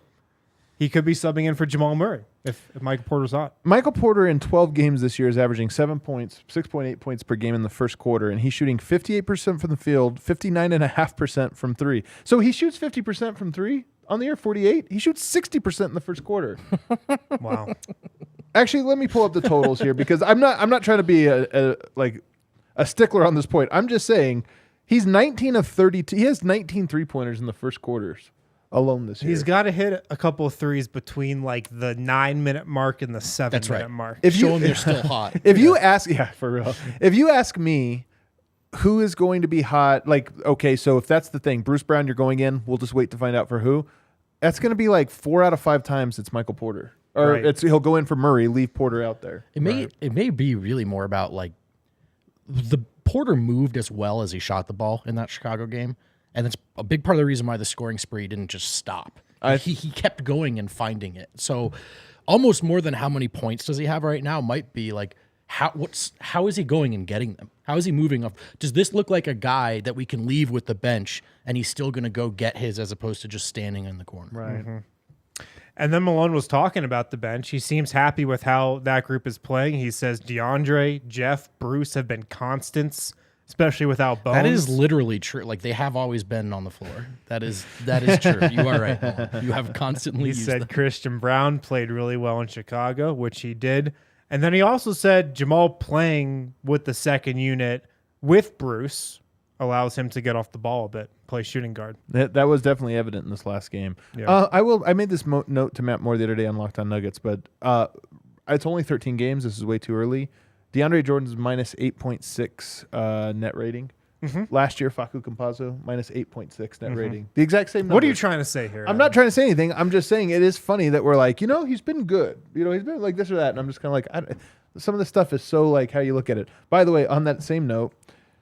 He could be subbing in for Jamal Murray if Michael Porter's hot.
Michael Porter in 12 games this year is averaging 7 points, 6.8 points per game in the first quarter, and he's shooting 58% from the field, 59.5% from 3. So he shoots 50% from 3 on the year, 48. He shoots 60% in the first quarter.
Wow.
Actually, let me pull up the totals here because I'm not trying to be a stickler on this point. I'm just saying he's 19 of 32. He has 19 3-pointers in the first quarters alone this year.
He's got to hit a couple of threes between like the 9-minute mark and the 7-minute
right.
mark.
Show them they're still hot.
If you ask, yeah, for real. If you ask me who is going to be hot, like, okay, so if that's the thing, Bruce Brown, you're going in, we'll just wait to find out for who. That's going to be like 4 out of 5 times it's Michael Porter. Or
Right.
he'll go in for Murray, leave Porter out there.
It may be really more about like the Porter moved as well as he shot the ball in that Chicago game, and that's a big part of the reason why the scoring spree didn't just stop. He kept going and finding it. So almost more than how many points does he have right now might be like how is he going and getting them? How is he moving up? Does this look like a guy that we can leave with the bench and he's still going to go get his as opposed to just standing in the corner?
Right.
And then Malone was talking about the bench. He seems happy with how that group is playing. He says DeAndre, Jeff, Bruce have been constants, especially without Bones.
That is literally true. Like they have always been on the floor. That is true. You are right, Nolan. You have constantly
He
used
said
them.
Christian Braun played really well in Chicago, which he did. And then he also said Jamal playing with the second unit with Bruce allows him to get off the ball a bit, play shooting guard.
That was definitely evident in this last game.
Yeah.
I made this note to Matt Moore the other day on Locked On Nuggets, but it's only 13 games. This is way too early. DeAndre Jordan's minus 8.6 net rating. Last year, Facu Campazzo, minus 8.6 net rating. The exact same number.
What are you trying to say here?
I'm not trying to say anything. I'm just saying it is funny that we're like, he's been good. He's been like this or that. And I'm just kind of like, some of this stuff is so like how you look at it. By the way, on that same note,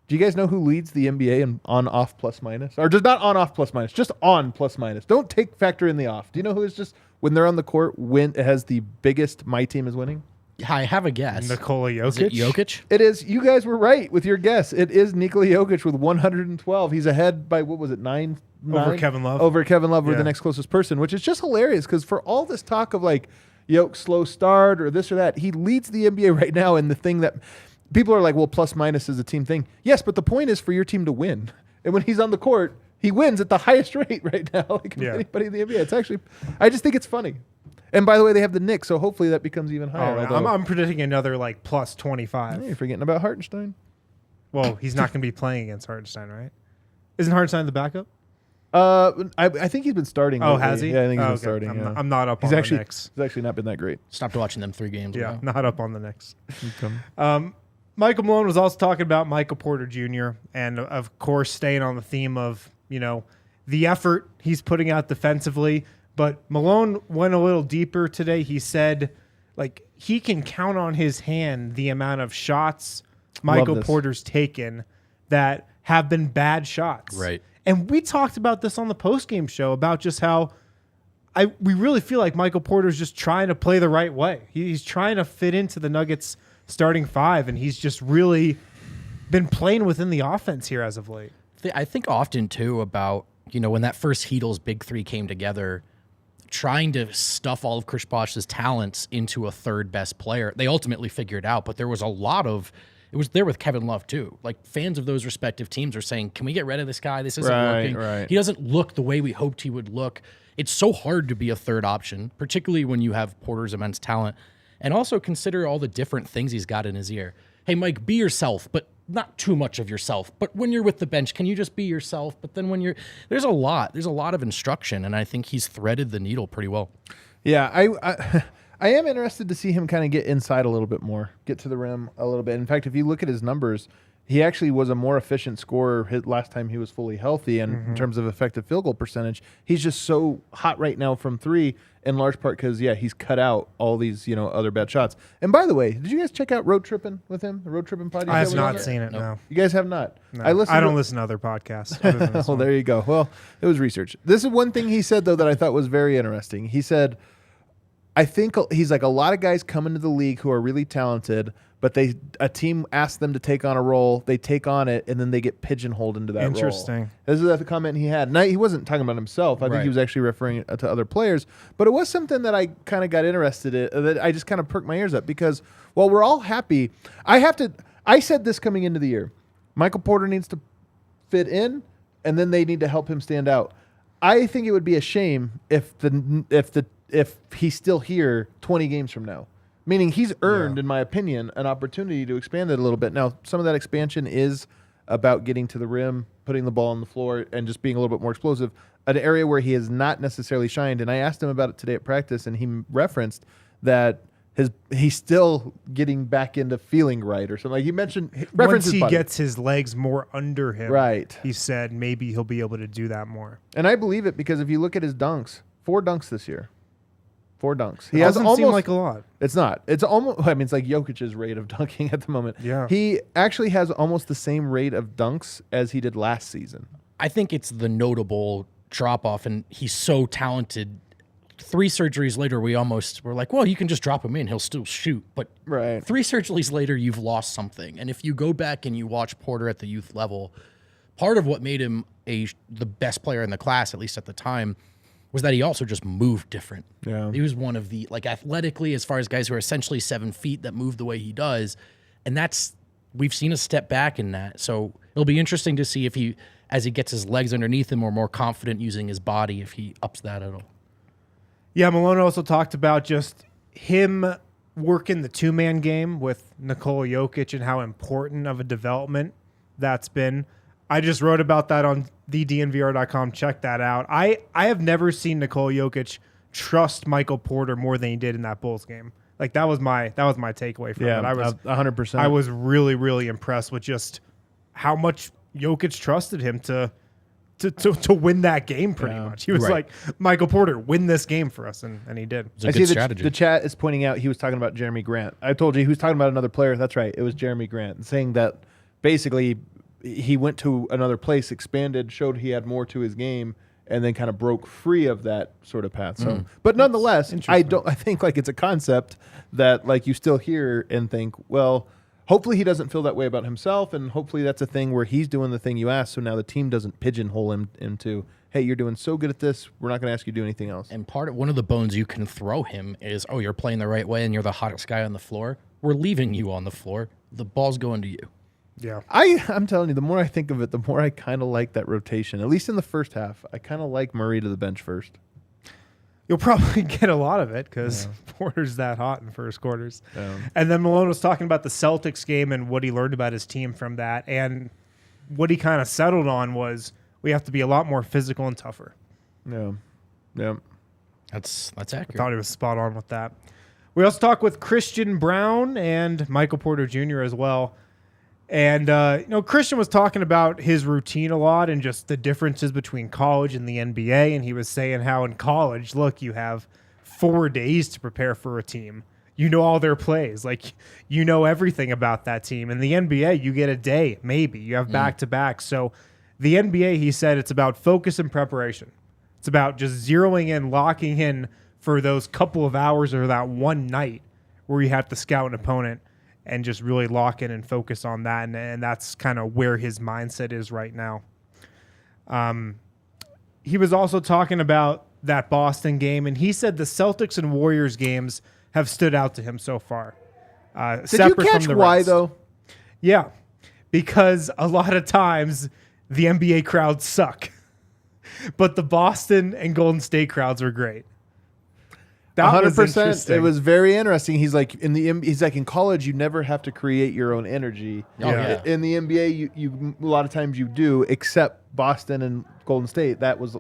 do you guys know who leads the NBA in on-off plus minus? Or just not on-off plus minus, just on plus minus. Don't factor in the off. Do you know who is just, when they're on the court, it has the biggest my team is winning?
I have a guess.
Nikola Jokic?
Is it Jokic?
It is. You guys were right with your guess. It is Nikola Jokic with 112. He's ahead by, what was it, 9?
Over Kevin Love.
Over Kevin Love. We're
Yeah.
the next closest person, which is just hilarious because for all this talk of like, slow start or this or that, he leads the NBA right now in the thing that people are like, well, plus minus is a team thing. Yes, but the point is for your team to win. And when he's on the court, he wins at the highest rate right now, like anybody in the NBA. It's actually, I just think it's funny. And by the way, they have the Knicks, so hopefully that becomes even higher.
I'm predicting another like plus 25.
Hey, you're forgetting about Hartenstein.
Well, he's not going to be playing against Hartenstein, right? Isn't Hartenstein the backup?
I think he's been starting.
Oh,
lately.
has he?
Yeah, I think he's been
Okay.
starting.
I'm not up on the Knicks.
He's actually not been that great.
Stopped watching them 3 games
Yeah,
ago.
not up on the Knicks. Michael Malone was also talking about Michael Porter Jr. and, of course, staying on the theme of, the effort he's putting out defensively. But Malone went a little deeper today. He said, like, he can count on his hand the amount of shots Michael Porter's taken that have been bad shots.
Right.
And we talked about this on the postgame show about just how we really feel like Michael Porter's just trying to play the right way. He's trying to fit into the Nuggets starting 5, and he's just really been playing within the offense here as of late.
I think often, too, about, when that first Heatles Big 3 came together, trying to stuff all of Chris Bosh's talents into a third best player. They ultimately figured it out, but there was a lot of it was there with Kevin Love too. Like fans of those respective teams are saying, "Can we get rid of this guy? This isn't working.
Right.
He doesn't look the way we hoped he would look." It's so hard to be a third option, particularly when you have Porter's immense talent, and also consider all the different things he's got in his ear. Hey, Mike, be yourself, but not too much of yourself. But when you're with the bench, can you just be yourself? But then when you're there's a lot of instruction, and I think he's threaded the needle pretty well.
Yeah, I am interested to see him kind of get inside a little bit more, get to the rim a little bit. In fact, if you look at his numbers, he actually was a more efficient scorer last time he was fully healthy. And in terms of effective field goal percentage, he's just so hot right now from 3, in large part because, he's cut out all these, other bad shots. And by the way, did you guys check out Road Trippin' with him, the Road Trippin' podcast?
I have not seen it, no.
You guys have not?
No.
I
don't listen to other podcasts. Other than this
well,
one.
there you go. Well, it was research. This is one thing he said, though, that I thought was very interesting. He said, I think he's like a lot of guys come into the league who are really talented, but a team asks them to take on a role, they take on it, and then they get pigeonholed into that
Interesting.
role. This is the comment he had. Now, he wasn't talking about himself. I think he was actually referring to other players. But it was something that I kind of got interested in, that I just kind of perked my ears up because while we're all happy, I said this coming into the year. Michael Porter needs to fit in, and then they need to help him stand out. I think it would be a shame if he's still here 20 games from now. Meaning he's earned, in my opinion, an opportunity to expand it a little bit. Now, some of that expansion is about getting to the rim, putting the ball on the floor, and just being a little bit more explosive, an area where he has not necessarily shined. And I asked him about it today at practice, and he referenced that he's still getting back into feeling right or something. Like you mentioned,
once he gets his legs more under him,
right?
He said maybe he'll be able to do that more.
And I believe it because if you look at his dunks, 4 dunks this year. 4 dunks.
He doesn't seem like a lot.
It's not. It's almost. I mean, it's like Jokic's rate of dunking at the moment.
Yeah.
He actually has almost the same rate of dunks as he did last season.
I think it's the notable drop off, and he's so talented. 3 surgeries later, we almost were like, well, you can just drop him in; he'll still shoot. But 3 surgeries later, you've lost something. And if you go back and you watch Porter at the youth level, part of what made him the best player in the class, at least at the time, was that he also just moved different.
Yeah.
He was one of the, like, athletically, as far as guys who are essentially 7 feet that move the way he does. And we've seen a step back in that. So it'll be interesting to see if as he gets his legs underneath him or more confident using his body, if he ups that at all.
Yeah, Malone also talked about just him working the 2-man game with Nikola Jokic and how important of a development that's been. I just wrote about that on thednvr.com. Check that out. I have never seen Nikola Jokic trust Michael Porter more than he did in that Bulls game. Like that was my takeaway from it. I was
100%.
I was really, really impressed with just how much Jokic trusted him to win that game pretty much. He was like, Michael Porter, win this game for us, and he did.
It's a good strategy.
The chat is pointing out he was talking about Jeremy Grant. I told you he was talking about another player. That's right. It was Jeremy Grant, saying that basically he went to another place, expanded, showed he had more to his game, and then kind of broke free of that sort of path. So, but nonetheless, I think like it's a concept that like you still hear and think, well, hopefully he doesn't feel that way about himself, and hopefully that's a thing where he's doing the thing you asked, so now the team doesn't pigeonhole him into, hey, you're doing so good at this, we're not going to ask you to do anything else.
And one of the bones you can throw him is, oh, you're playing the right way and you're the hottest guy on the floor. We're leaving you on the floor. The ball's going to you.
Yeah.
I'm telling you, the more I think of it, the more I kind of like that rotation. At least in the first half, I kind of like Murray to the bench first.
You'll probably get a lot of it because Porter's that hot in the first quarters.
Yeah.
And then Malone was talking about the Celtics game and what he learned about his team from that. And what he kind of settled on was we have to be a lot more physical and tougher.
Yeah. Yeah.
That's
I
accurate.
thought he was spot on with that. We also talked with Christian Braun and Michael Porter Jr. as well. And, Christian was talking about his routine a lot and just the differences between college and the NBA. And he was saying how in college, look, you have 4 days to prepare for a team. You know all their plays. Like, you know everything about that team. In the NBA, you get a day, maybe. You have back-to-back. So the NBA, he said, it's about focus and preparation. It's about just zeroing in, locking in for those couple of hours or that one night where you have to scout an opponent and just really lock in and focus on that. And that's kind of where his mindset is right now. He was also talking about that Boston game, and he said the Celtics and Warriors games have stood out to him so far.
Did you catch why, though?
Yeah, because a lot of times the NBA crowds suck, but the Boston and Golden State crowds are great.
100%. It was very interesting. He's like in college, you never have to create your own energy.
Oh, yeah.
In the NBA, you a lot of times you do, except Boston and Golden State. That was,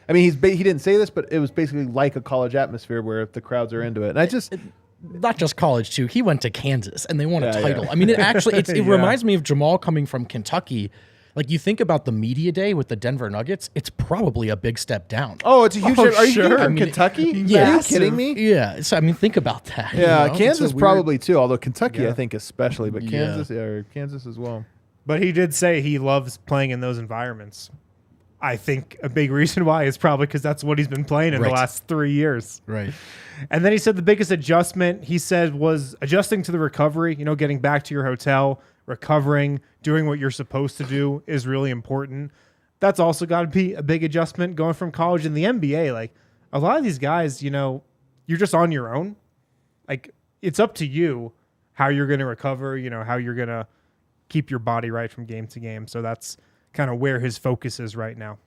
I mean, he didn't say this, but it was basically like a college atmosphere where the crowds are into it. And I just.
Not just college, too. He went to Kansas, and they won a title.
Yeah.
I mean, it reminds me of Jamal coming from Kentucky. Like, you think about the media day with the Denver Nuggets, it's probably a big step down.
Oh, it's a huge. Are you
sure.
from Kentucky?
Yeah.
Are you kidding me?
Yeah. So, I mean, think about that.
Yeah,
you know?
Kansas probably too, although Kentucky, I
Yeah.
think especially, but
Yeah.
Kansas as well.
But he did say he loves playing in those environments. I think a big reason why is probably because that's what he's been playing in the last 3 years.
Right.
And then he said the biggest adjustment, he said, was adjusting to the recovery, getting back to your hotel, recovering, doing what you're supposed to do is really important. That's also got to be a big adjustment going from college. In the NBA, like a lot of these guys, you're just on your own. Like it's up to you how you're going to recover, how you're going to keep your body right from game to game. So that's kind of where his focus is right now.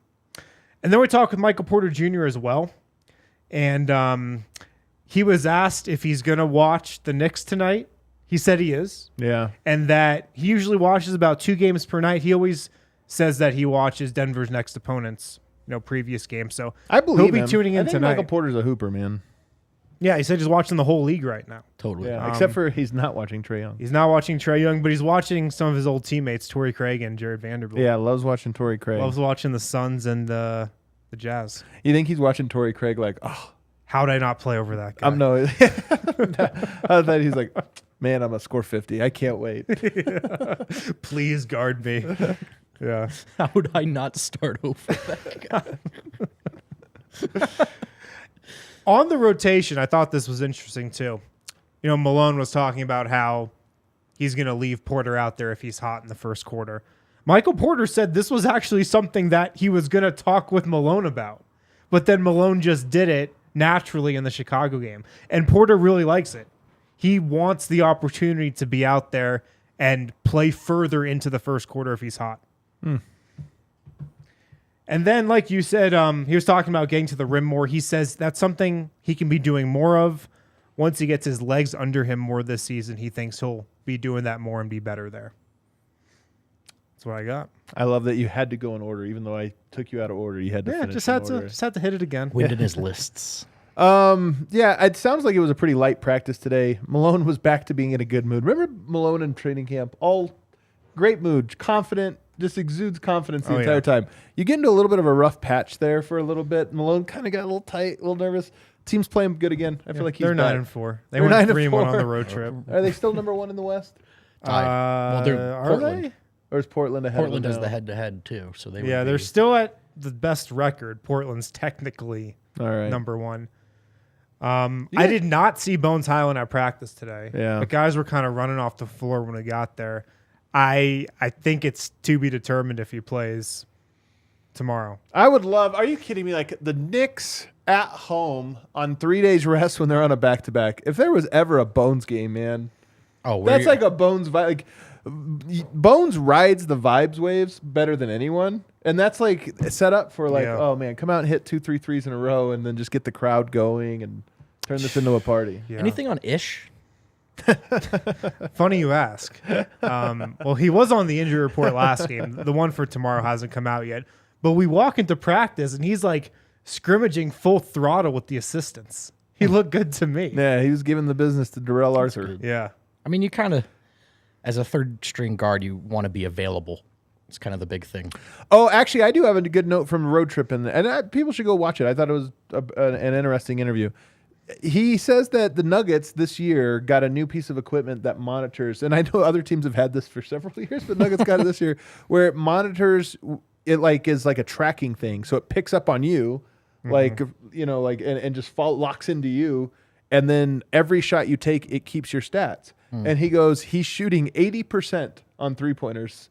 And then we talked with Michael Porter Jr. as well. And he was asked if he's going to watch the Knicks tonight. He said he is.
Yeah.
And that he usually watches about 2 games per night. He always says that he watches Denver's next opponents, previous game. So
I believe
he'll be tuning in
I think
tonight.
Michael Porter's a hooper, man.
Yeah, he said he's watching the whole league right now.
Totally.
Yeah, except for he's not watching Trae Young.
He's not watching Trae Young, but he's watching some of his old teammates, Torrey Craig and Jared Vanderbilt.
Yeah, loves watching Torrey Craig.
Loves watching the Suns and the Jazz.
You think he's watching Torrey Craig like, oh,
How'd I not play over that guy?
I'm no. I thought he's like, man, I'm gonna score 50. I can't wait.
Please guard me. Yeah.
How would I not start over that guy?
On the rotation, I thought this was interesting too. Malone was talking about how he's going to leave Porter out there if he's hot in the first quarter. Michael Porter said this was actually something that he was going to talk with Malone about, but then Malone just did it naturally in the Chicago game. And Porter really likes it. He wants the opportunity to be out there and play further into the first quarter if he's hot. And then, like you said, he was talking about getting to the rim more. He says that's something he can be doing more of. Once he gets his legs under him more this season, he thinks he'll be doing that more and be better there. That's what I got.
I love that you had to go in order, even though I took you out of order. You had to finish
just
in
had
order.
to hit it again.
Wind in his lists.
Yeah, it sounds like it was a pretty light practice today. Malone was back to being in a good mood. Remember Malone in training camp? All great mood, confident, just exudes confidence the entire time. You get into a little bit of a rough patch there for a little bit. Malone kind of got a little tight, a little nervous. Team's playing good again. I feel like he's
they're
back.
9-4. They
They're
went
9-4.
3-1 on the road trip.
Are they still number 1 in the West?
Well, they're
Are
Portland.
they?
Or is Portland ahead
Portland
of
has
them
the
now?
head-to-head too, so they.
Yeah,
would
they're
be,
still at the best record. Portland's technically
All right.
number 1. I did not see Bones Highland at practice today.
Yeah.
The guys were kind of running off the floor when we got there. I think it's to be determined if he plays tomorrow.
I would love. Are you kidding me? Like the Knicks at home on 3 days rest when they're on a back-to-back. If there was ever a Bones game, man,
Oh,
that's like a Bones vibe. Like Bones rides the vibes waves better than anyone. And that's like set up for like, oh man, come out and hit 2-3 threes in a row and then just get the crowd going and turn this into a party.
Yeah. Anything on Ish?
Funny you ask. Well, he was on the injury report last game. The one for tomorrow hasn't come out yet. But we walk into practice and he's like scrimmaging full throttle with the assistants. He looked good to me.
Yeah, he was giving the business to Darrell Arthur.
Yeah.
I mean, you kind of, as a third string guard, you want to be available. It's kind of the big thing.
Oh, actually, I do have a good note from a road trip, and people should go watch it. I thought it was an interesting interview. He says that the Nuggets this year got a new piece of equipment that monitors, and I know other teams have had this for several years, but Nuggets got it this year, where it monitors, it like is like a tracking thing. So it picks up on you, like, you know, like, and just locks into you. And then every shot you take, it keeps your stats. And he goes, he's shooting 80% on 3-pointers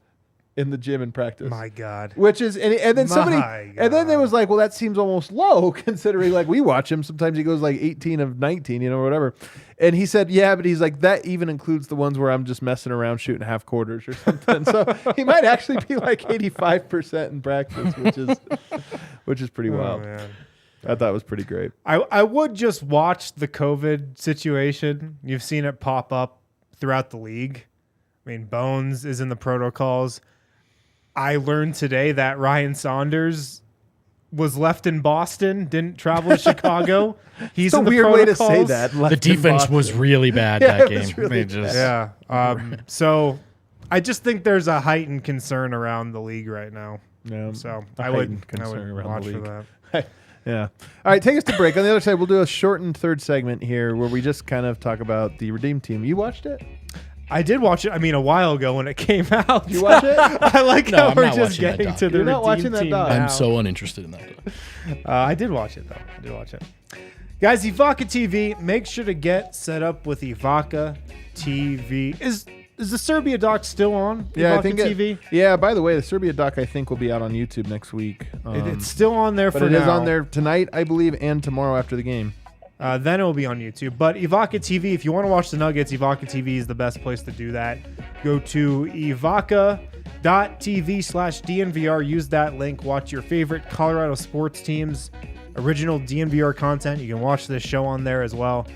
in the gym in practice.
My God.
Which is, and then somebody, and then there was like, well, that seems almost low considering like we watch him. Sometimes he goes like 18 of 19, you know, or whatever. And he said, yeah, but he's like, that even includes the ones where I'm just messing around shooting half quarters or something. So he might actually be like 85% in practice, which is pretty wild.
Man.
I thought it was pretty great.
I would just watch the COVID situation. You've seen it pop up throughout the league. I mean, Bones is in the protocols. I learned today that Ryan Saunders was left in Boston, didn't travel to Chicago. He's
it's
in
a
the
weird
protocols.
way to say that.
The defense was really bad that game.
Really
Yeah. So I just think there's a heightened concern around the league right now.
Yeah.
So
A
I would
heightened concern around
watch
the league.
for that.
Yeah. All right, take us to break. On the other side, we'll do a shortened third segment here where we just kind of talk about the Redeem Team. You watched it?
I did watch it. I mean, a while ago when it came out.
You watch it?
I like
No,
how
I'm
we're
not
just
watching that
getting
doc.
to the
You're not
Redeem
watching that
Team
doc.
now.
I'm so uninterested in that.
I did watch it, though. I did watch it. Guys, Evoca TV, make sure to get set up with Evoca TV. Is the Serbia doc still on?
Yeah,
Evoca
I think
TV?
Yeah, by the way, the Serbia doc I think will be out on YouTube next week.
It's still on there
but
for
it
now.
is on there tonight, I believe, and tomorrow after the game.
Then it will be on YouTube. But Evoca TV, if you want to watch the Nuggets, Evoca TV is the best place to do that. Go to evoca.tv/DNVR. Use that link. Watch your favorite Colorado sports teams. Original DNVR content. You can watch this show on there as well.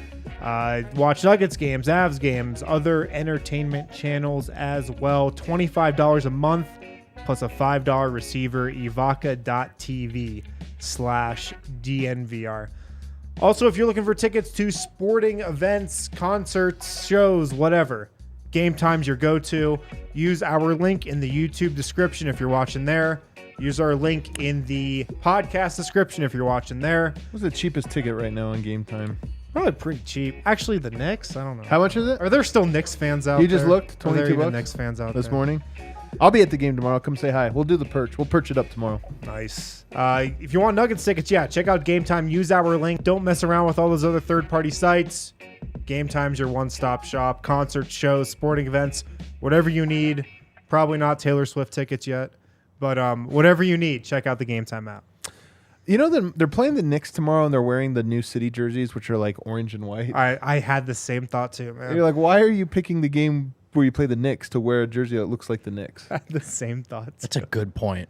Watch Nuggets games, Avs games, other entertainment channels as well. $25 a month plus a $5 receiver. Evoca.tv/DNVR. Also, if you're looking for tickets to sporting events, concerts, shows, whatever, Game Time's your go-to. Use our link in the YouTube description if you're watching there. Use our link in the podcast description if you're watching there.
What's the cheapest ticket right now on Game Time?
Probably pretty cheap. Actually, the Knicks, I don't know.
How much is it?
Are there still Knicks fans out
You
there?
just looked?
Are there
22
even
bucks
Knicks fans out
this
there?
morning? I'll be at the game tomorrow. Come say hi. We'll do the perch. We'll perch it up tomorrow.
Nice. If you want Nuggets tickets, yeah, check out Game Time. Use our link. Don't mess around with all those other third-party sites. Game Time's your one-stop shop. Concerts, shows, sporting events, whatever you need. Probably not Taylor Swift tickets yet, but whatever you need, check out the Game Time app.
You know, they're playing the Knicks tomorrow, and they're wearing the new city jerseys, which are like orange and white.
I had the same thought too, man.
And you're like, why are you picking the game where you play the Knicks to wear a jersey that looks like the Knicks?
I had the same thought.
That's a good point.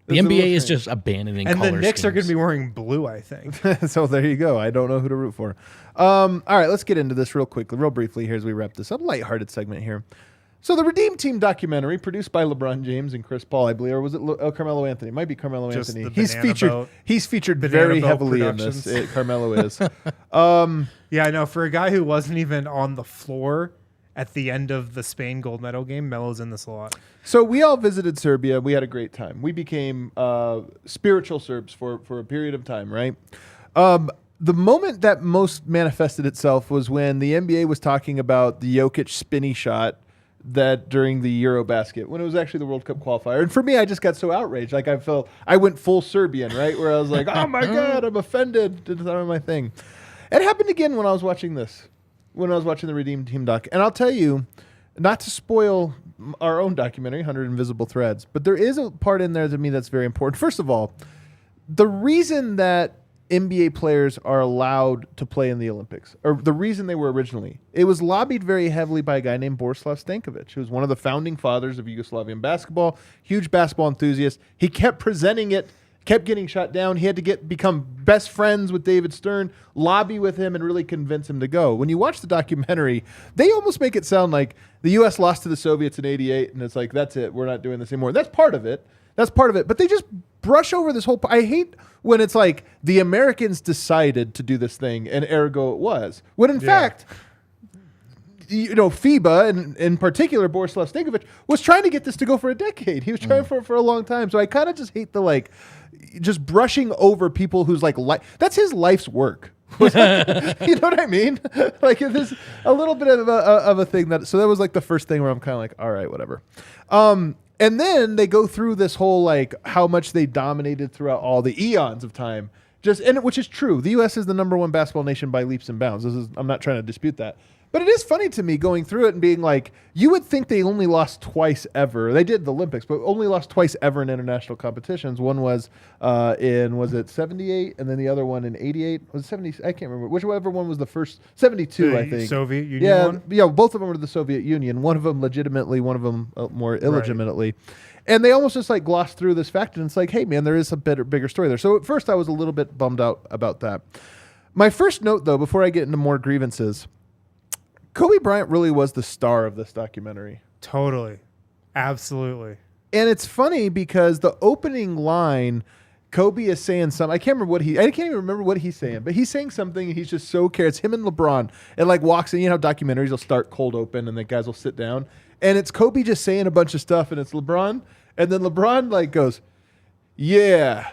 The
It's a little
NBA is
strange.
just abandoning
And the
color
Knicks are going to
schemes.
be wearing blue, I think.
So there you go. I don't know who to root for. All right, let's get into this real quickly, real briefly here as we wrap this up. Lighthearted segment here. So the Redeem Team documentary, produced by LeBron James and Chris Paul, I believe, or was it Carmelo Anthony? It might be Carmelo
Just
Anthony.
the
He's
Banana
featured.
Boat-
He's featured
Banana
very
Boat
heavily
Productions.
in this. Carmelo is.
Yeah, I know. For a guy who wasn't even on the floor at the end of the Spain gold medal game, Melo's in this a lot.
So we all visited Serbia. We had a great time. We became spiritual Serbs for a period of time, right? The moment that most manifested itself was when the NBA was talking about the Jokic spinny shot that during the Eurobasket, when it was actually the World Cup qualifier. And for me, I just got so outraged. Like I went full Serbian, right? Where I was like, oh my God, I'm offended. It's not my thing. It happened again when I was watching this, when I was watching the Redeem Team doc. And I'll tell you, not to spoil our own documentary, 100 Invisible Threads, but there is a part in there to me that's very important. First of all, the reason that NBA players are allowed to play in the Olympics, or the reason they were originally. It was lobbied very heavily by a guy named Borislav Stankovic, who was one of the founding fathers of Yugoslavian basketball, huge basketball enthusiast. He kept presenting it, kept getting shut down. He had to become best friends with David Stern, lobby with him, and really convince him to go. When you watch the documentary, they almost make it sound like the U.S. lost to the Soviets in '88, and it's like, that's it, we're not doing this anymore. That's part of it. But they just brush over this whole. I hate when it's like the Americans decided to do this thing, and ergo it was. When in fact, FIBA, and in particular Borislav Stankovic, was trying to get this to go for a decade. He was trying for it for a long time. So I kind of just hate the just brushing over people whose that's his life's work. You know what I mean? Like there's a little bit of a thing so that was like the first thing where I'm kind of like, all right, whatever. And then they go through this whole how much they dominated throughout all the eons of time. Which is true. The U.S. is the number one basketball nation by leaps and bounds. I'm not trying to dispute that. But it is funny to me going through it and being like, you would think they only lost twice ever. They did the Olympics, but only lost twice ever in international competitions. One was was it 78? And then the other one in 88? Was it 70? I can't remember. Whichever one was the first. 72, I think.
Soviet Union one?
Yeah, both of them were the Soviet Union. One of them legitimately, one of them more illegitimately. Right. And they almost just glossed through this fact, and it's like, hey, man, there is a bigger story there. So at first I was a little bit bummed out about that. My first note, though, before I get into more grievances, Kobe Bryant really was the star of this documentary.
Totally. Absolutely.
And it's funny because the opening line, Kobe is saying something. I can't even remember what he's saying, but he's saying something and he's just so cares. It's him and LeBron. It walks in, you know how documentaries will start cold open and the guys will sit down. And it's Kobe just saying a bunch of stuff and it's LeBron. And then LeBron goes, yeah.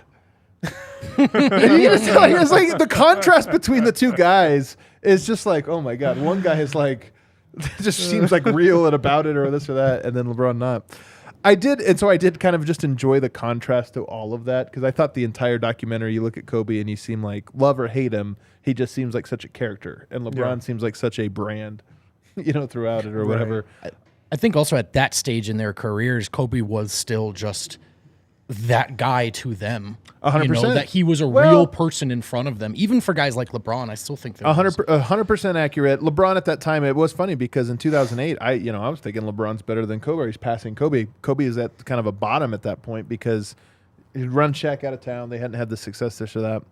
It's like the contrast between the two guys is just oh my God. One guy is just seems real and about it or this or that, and then LeBron not. I did kind of just enjoy the contrast to all of that because I thought the entire documentary, you look at Kobe and you seem love or hate him, he just seems like such a character, and LeBron seems like such a brand, throughout it or whatever.
I think also at that stage in their careers, Kobe was still just that guy to them.
100%.
That he was a real person in front of them. Even for guys like LeBron, I still think
100% accurate. LeBron at that time, it was funny because in 2008, I was thinking LeBron's better than Kobe. He's passing Kobe. Kobe is at kind of a bottom at that point because he'd run Shaq out of town. They hadn't had the success this or that.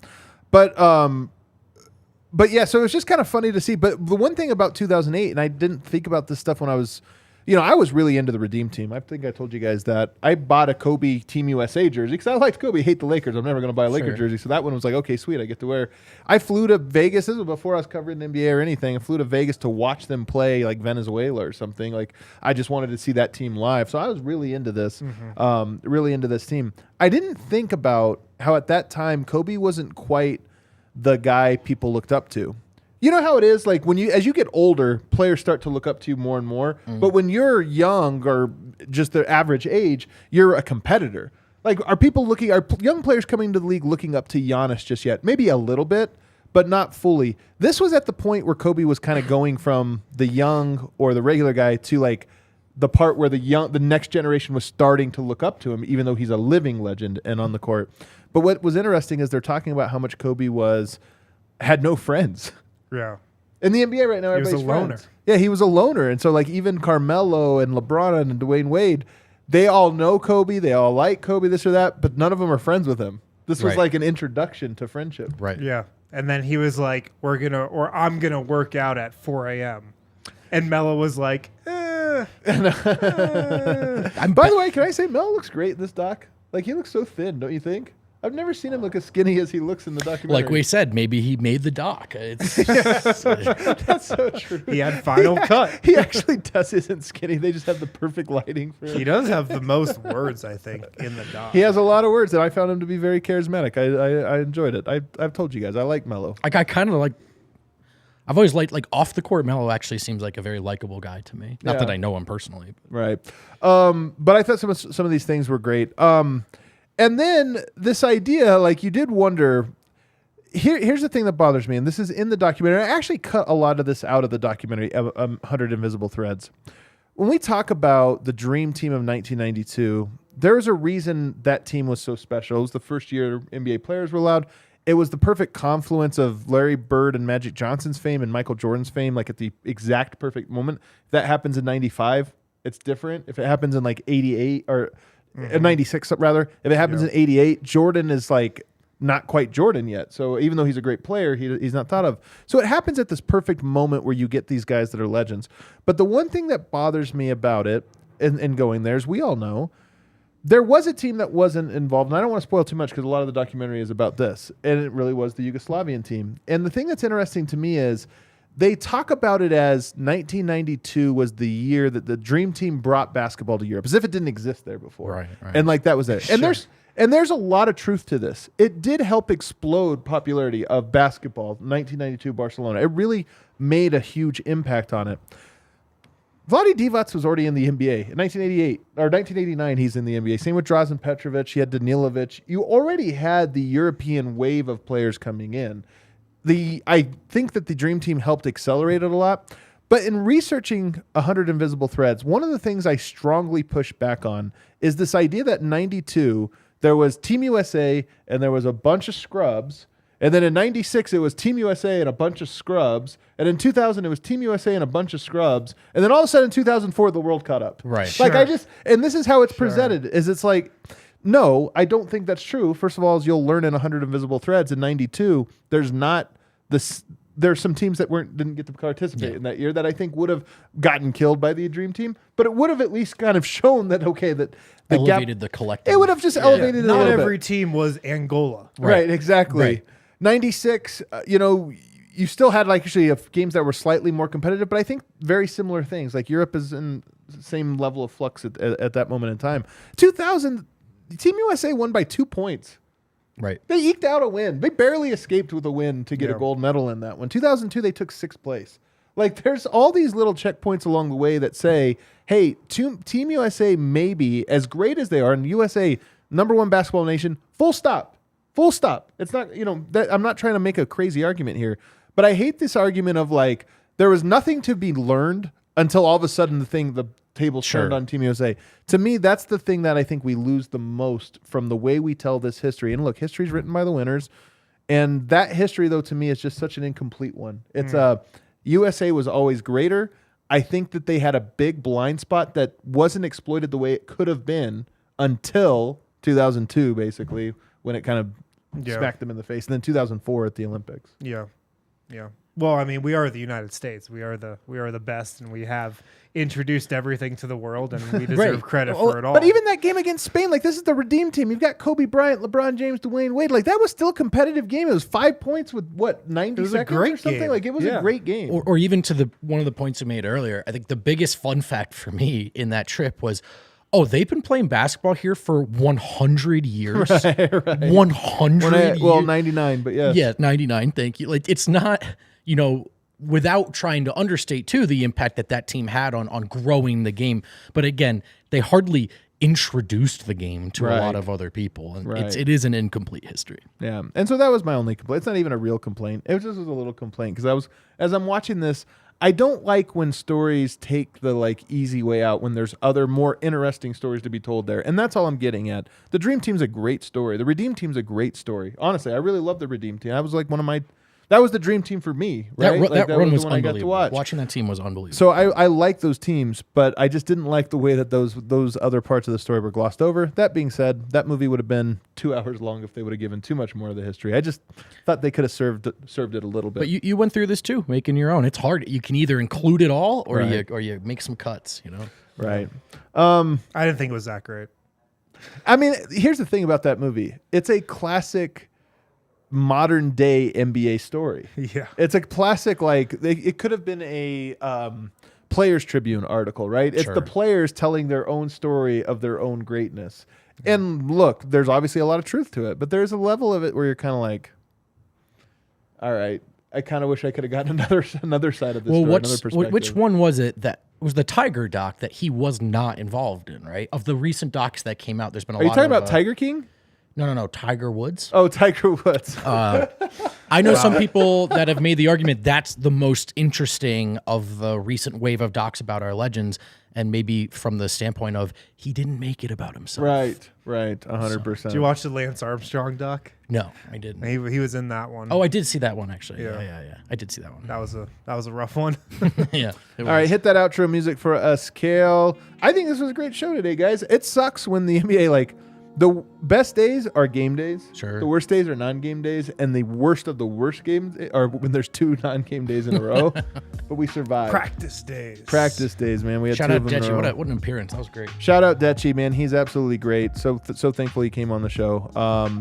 But yeah, so it was just kind of funny to see. But the one thing about 2008, and I didn't think about this stuff when I was I was really into the Redeem Team. I think I told you guys that. I bought a Kobe Team USA jersey because I liked Kobe, hate the Lakers. I'm never going to buy a Lakers jersey. So that one was okay, sweet, I get to wear. I flew to Vegas. This was before I was covering the NBA or anything. I flew to Vegas to watch them play Venezuela or something. I just wanted to see that team live. So I was really into this, really into this team. I didn't think about how at that time Kobe wasn't quite the guy people looked up to. You know how it is, as you get older, players start to look up to you more and more. But when you're young or just the average age, you're a competitor. Are young players coming to the league looking up to Giannis just yet? Maybe a little bit, but not fully. This was at the point where Kobe was kind of going from the young or the regular guy to the part where the next generation was starting to look up to him, even though he's a living legend and on the court. But what was interesting is they're talking about how much Kobe had no friends.
Yeah.
In the NBA right now, everybody's
a loner.
friends. Yeah, he was a loner. And so even Carmelo and LeBron and Dwayne Wade, they all know Kobe. They all like Kobe, this or that, but none of them are friends with him. This was an introduction to friendship.
Right.
Yeah. And then he was I'm going to work out at 4 a.m. And Melo was like,
By the way, can I say Melo looks great in this doc? He looks so thin, don't you think? I've never seen him look as skinny as he looks in the documentary.
Like we said, maybe he made the doc.
That's so true.
He had Final Cut.
He actually isn't skinny. They just have the perfect lighting for him.
He does have the most words, I think, in the doc.
He has a lot of words, and I found him to be very charismatic. I enjoyed it. I've told you guys, I like Melo.
I kind of I've always liked, off the court, Melo actually seems like a very likable guy to me. Not that I know him personally.
Right. But I thought some of these things were great. And then this idea, you did wonder, here's the thing that bothers me, and this is in the documentary. I actually cut a lot of this out of the documentary, 100 Invisible Threads. When we talk about the Dream Team of 1992, there's a reason that team was so special. It was the first year NBA players were allowed. it was the perfect confluence of Larry Bird and Magic Johnson's fame and Michael Jordan's fame, like at the exact perfect moment. If that happens in 95, it's different. If it happens in like 88 or 96 rather, if it happens in 88, Jordan is like not quite Jordan yet. So even though he's a great player, he's not thought of. So it happens at this perfect moment where you get these guys that are legends. But the one thing that bothers me about it and going there is, we all know, there was a team that wasn't involved, and I don't want to spoil too much because a lot of the documentary is about this, and it really was the Yugoslavian team. And the thing that's interesting to me is they talk about it as 1992 was the year that the Dream Team brought basketball to Europe, as if it didn't exist there before.
Right.
And like that was it. And there's a lot of truth to this. It did help explode popularity of basketball, 1992 Barcelona. It really made a huge impact on it. Vlade Divac was already in the NBA in 1988 or 1989. He's in the NBA. Same with Drazen Petrovic. You had Danilovic. You already had the European wave of players coming in. I think that the Dream Team helped accelerate it a lot. But in researching 100 Invisible Threads, one of the things I strongly push back on is this idea that in 92 there was Team USA and there was a bunch of scrubs. And then in 96, it was Team USA and a bunch of scrubs. And in 2000, it was Team USA and a bunch of scrubs. And then all of a sudden in 2004, the world caught up.
Right.
Like and this is how it's presented, is it's like, no, I don't think that's true. First of all, as you'll learn in 100 Invisible Threads in 92, there's some teams that didn't get to participate in that year that I think would have gotten killed by the Dream Team, but it would have at least kind of shown that, okay, that the
Elevated the collective.
It would have just elevated it a
Not
little
every
bit.
team was Angola.
Right, exactly.
Right.
96, you still had like actually games that were slightly more competitive, but I think very similar things. Like Europe is in the same level of flux at that moment in time. 2000, Team USA won by 2 points.
Right.
They eked out a win. They barely escaped with a win to get a gold medal in that one. 2002, they took 6th place. Like there's all these little checkpoints along the way that say, hey, Team USA may be as great as they are, and USA, #1 basketball nation, full stop. Full stop. It's not, I'm not trying to make a crazy argument here, but I hate this argument of like, there was nothing to be learned until all of a sudden the tables turned on Team USA. To me, that's the thing that I think we lose the most from the way we tell this history. And look, history is written by the winners. And that history, though, to me is just such an incomplete one. It's USA was always greater. I think that they had a big blind spot that wasn't exploited the way it could have been until 2002, basically, when it kind of smacked them in the face. And then 2004 at the Olympics.
Yeah. Well, I mean, we are the United States. We are the best, and we have introduced everything to the world, and we deserve credit for it all.
But even that game against Spain, like this is the redeem team. You've got Kobe Bryant, LeBron James, Dwayne Wade. Like that was still a competitive game. It was 5 points with 90 seconds or something.
Game.
Like it was a great game.
Or even to one of the points you made earlier, I think the biggest fun fact for me in that trip was, they've been playing basketball here for 100 years. Right. 100 years.
Well, 99, but yes.
Yeah, 99. Thank you. Like it's not, without trying to understate too the impact that team had on growing the game. But again, they hardly introduced the game to a lot of other people, and it is an incomplete history.
Yeah, and so that was my only complaint. It's not even a real complaint. It was just a little complaint because as I'm watching this, I don't like when stories take the easy way out when there's other more interesting stories to be told there. And that's all I'm getting at. The Dream Team's a great story. The Redeem Team's a great story. Honestly, I really love the Redeem Team. I was like that was the Dream Team for me, right?
That run was
the one I got to watch.
Watching that team was unbelievable.
So I like those teams, but I just didn't like the way that those other parts of the story were glossed over. That being said, that movie would have been 2 hours long if they would have given too much more of the history. I just thought they could have served it a little bit.
But you went through this too, making your own. It's hard. You can either include it all or you make some cuts,
Right.
I didn't think it was that great.
I mean, here's the thing about that movie. It's a classic modern day NBA story.
Yeah.
It's a classic, it could have been a Players Tribune article, right? It's the players telling their own story of their own greatness. And look, there's obviously a lot of truth to it, but there's a level of it where you're kind of like, all right, I kind of wish I could have gotten another side of this story, another perspective.
Which one was it that was the Tiger doc that he was not involved in, right? Of the recent docs that came out, there's been a lot of...
Are you talking about Tiger King?
No, Tiger Woods.
Oh, Tiger Woods.
I I know some people that have made the argument that's the most interesting of the recent wave of docs about our legends, and maybe from the standpoint of he didn't make it about himself.
Right, 100%.
Did you watch the Lance Armstrong doc?
No, I didn't.
He was in that one.
Oh, I did see that one actually.
Yeah.
Yeah. I did see that one.
That was a rough one.
Yeah.
All right, hit that outro music for us, Kale. I think this was a great show today, guys. It sucks when the NBA, like, the best days are game days.
Sure.
The worst days are non-game days, and the worst of the worst games are when there's 2 non-game days in a row. But we survived.
Practice days.
Practice days, man. We had
Shout
2
out
of them in a row.
Dethie. What an appearance. That was great.
Shout out Dethie, man. He's absolutely great. So thankful he came on the show.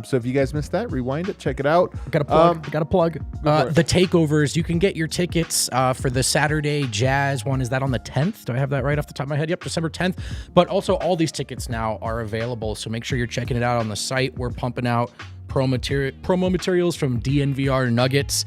So if you guys missed that, rewind it, check it out.
Got a plug. Got a plug.
for it.
The takeovers. You can get your tickets for the Saturday Jazz one. Is that on the 10th? Do I have that right off the top of my head? Yep, December 10th. But also, all these tickets now are available. So make sure you're checking it out on the site. We're pumping out promo materials from DNVR Nuggets.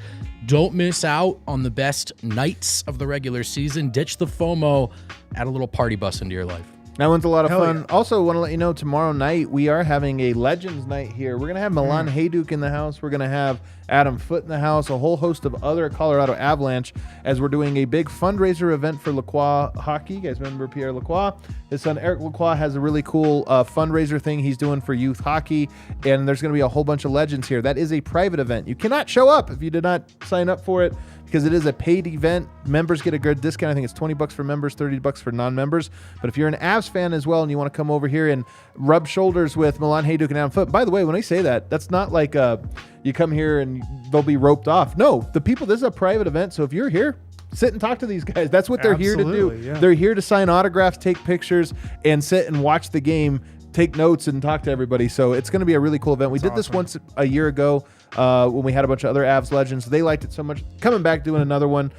Don't miss out on the best nights of the regular season. Ditch the FOMO. Add a little party bus into your life.
That one's a lot of
Hell
fun.
yeah.
Also, want to let you know tomorrow night we are having a Legends night here. We're gonna have Milan Hajduk in the house. We're gonna have Adam Foote in the house. A whole host of other Colorado Avalanche as we're doing a big fundraiser event for Lacroix hockey. You guys remember Pierre Lacroix? His son Eric Lacroix has a really cool fundraiser thing he's doing for youth hockey, and there's gonna be a whole bunch of legends here. That is a private event. You cannot show up if you did not sign up for it, because it is a paid event. Members get a good discount. I think it's $20 for members, $30 for non-members. But if you're an Avs fan as well and you want to come over here and rub shoulders with Milan Hajduk and Adam Foote, by the way, when I say that, that's not like you come here and they'll be roped off. No, this is a private event. So if you're here, sit and talk to these guys. That's what they're here to do.
Absolutely, yeah.
They're here to sign autographs, take pictures, and sit and watch the game, take notes, and talk to everybody. So it's going to be a really cool event. We did this once a year ago when we had a bunch of other Avs legends. They liked it so much. Coming back, doing another one.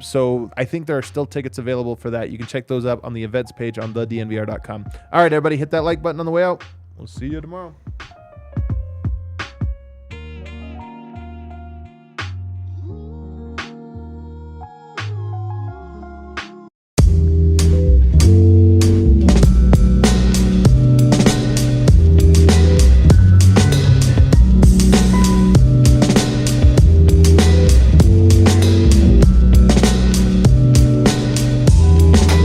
So I think there are still tickets available for that. You can check those up on the events page on thednvr.com. All right, everybody, hit that like button on the way out. We'll see you tomorrow.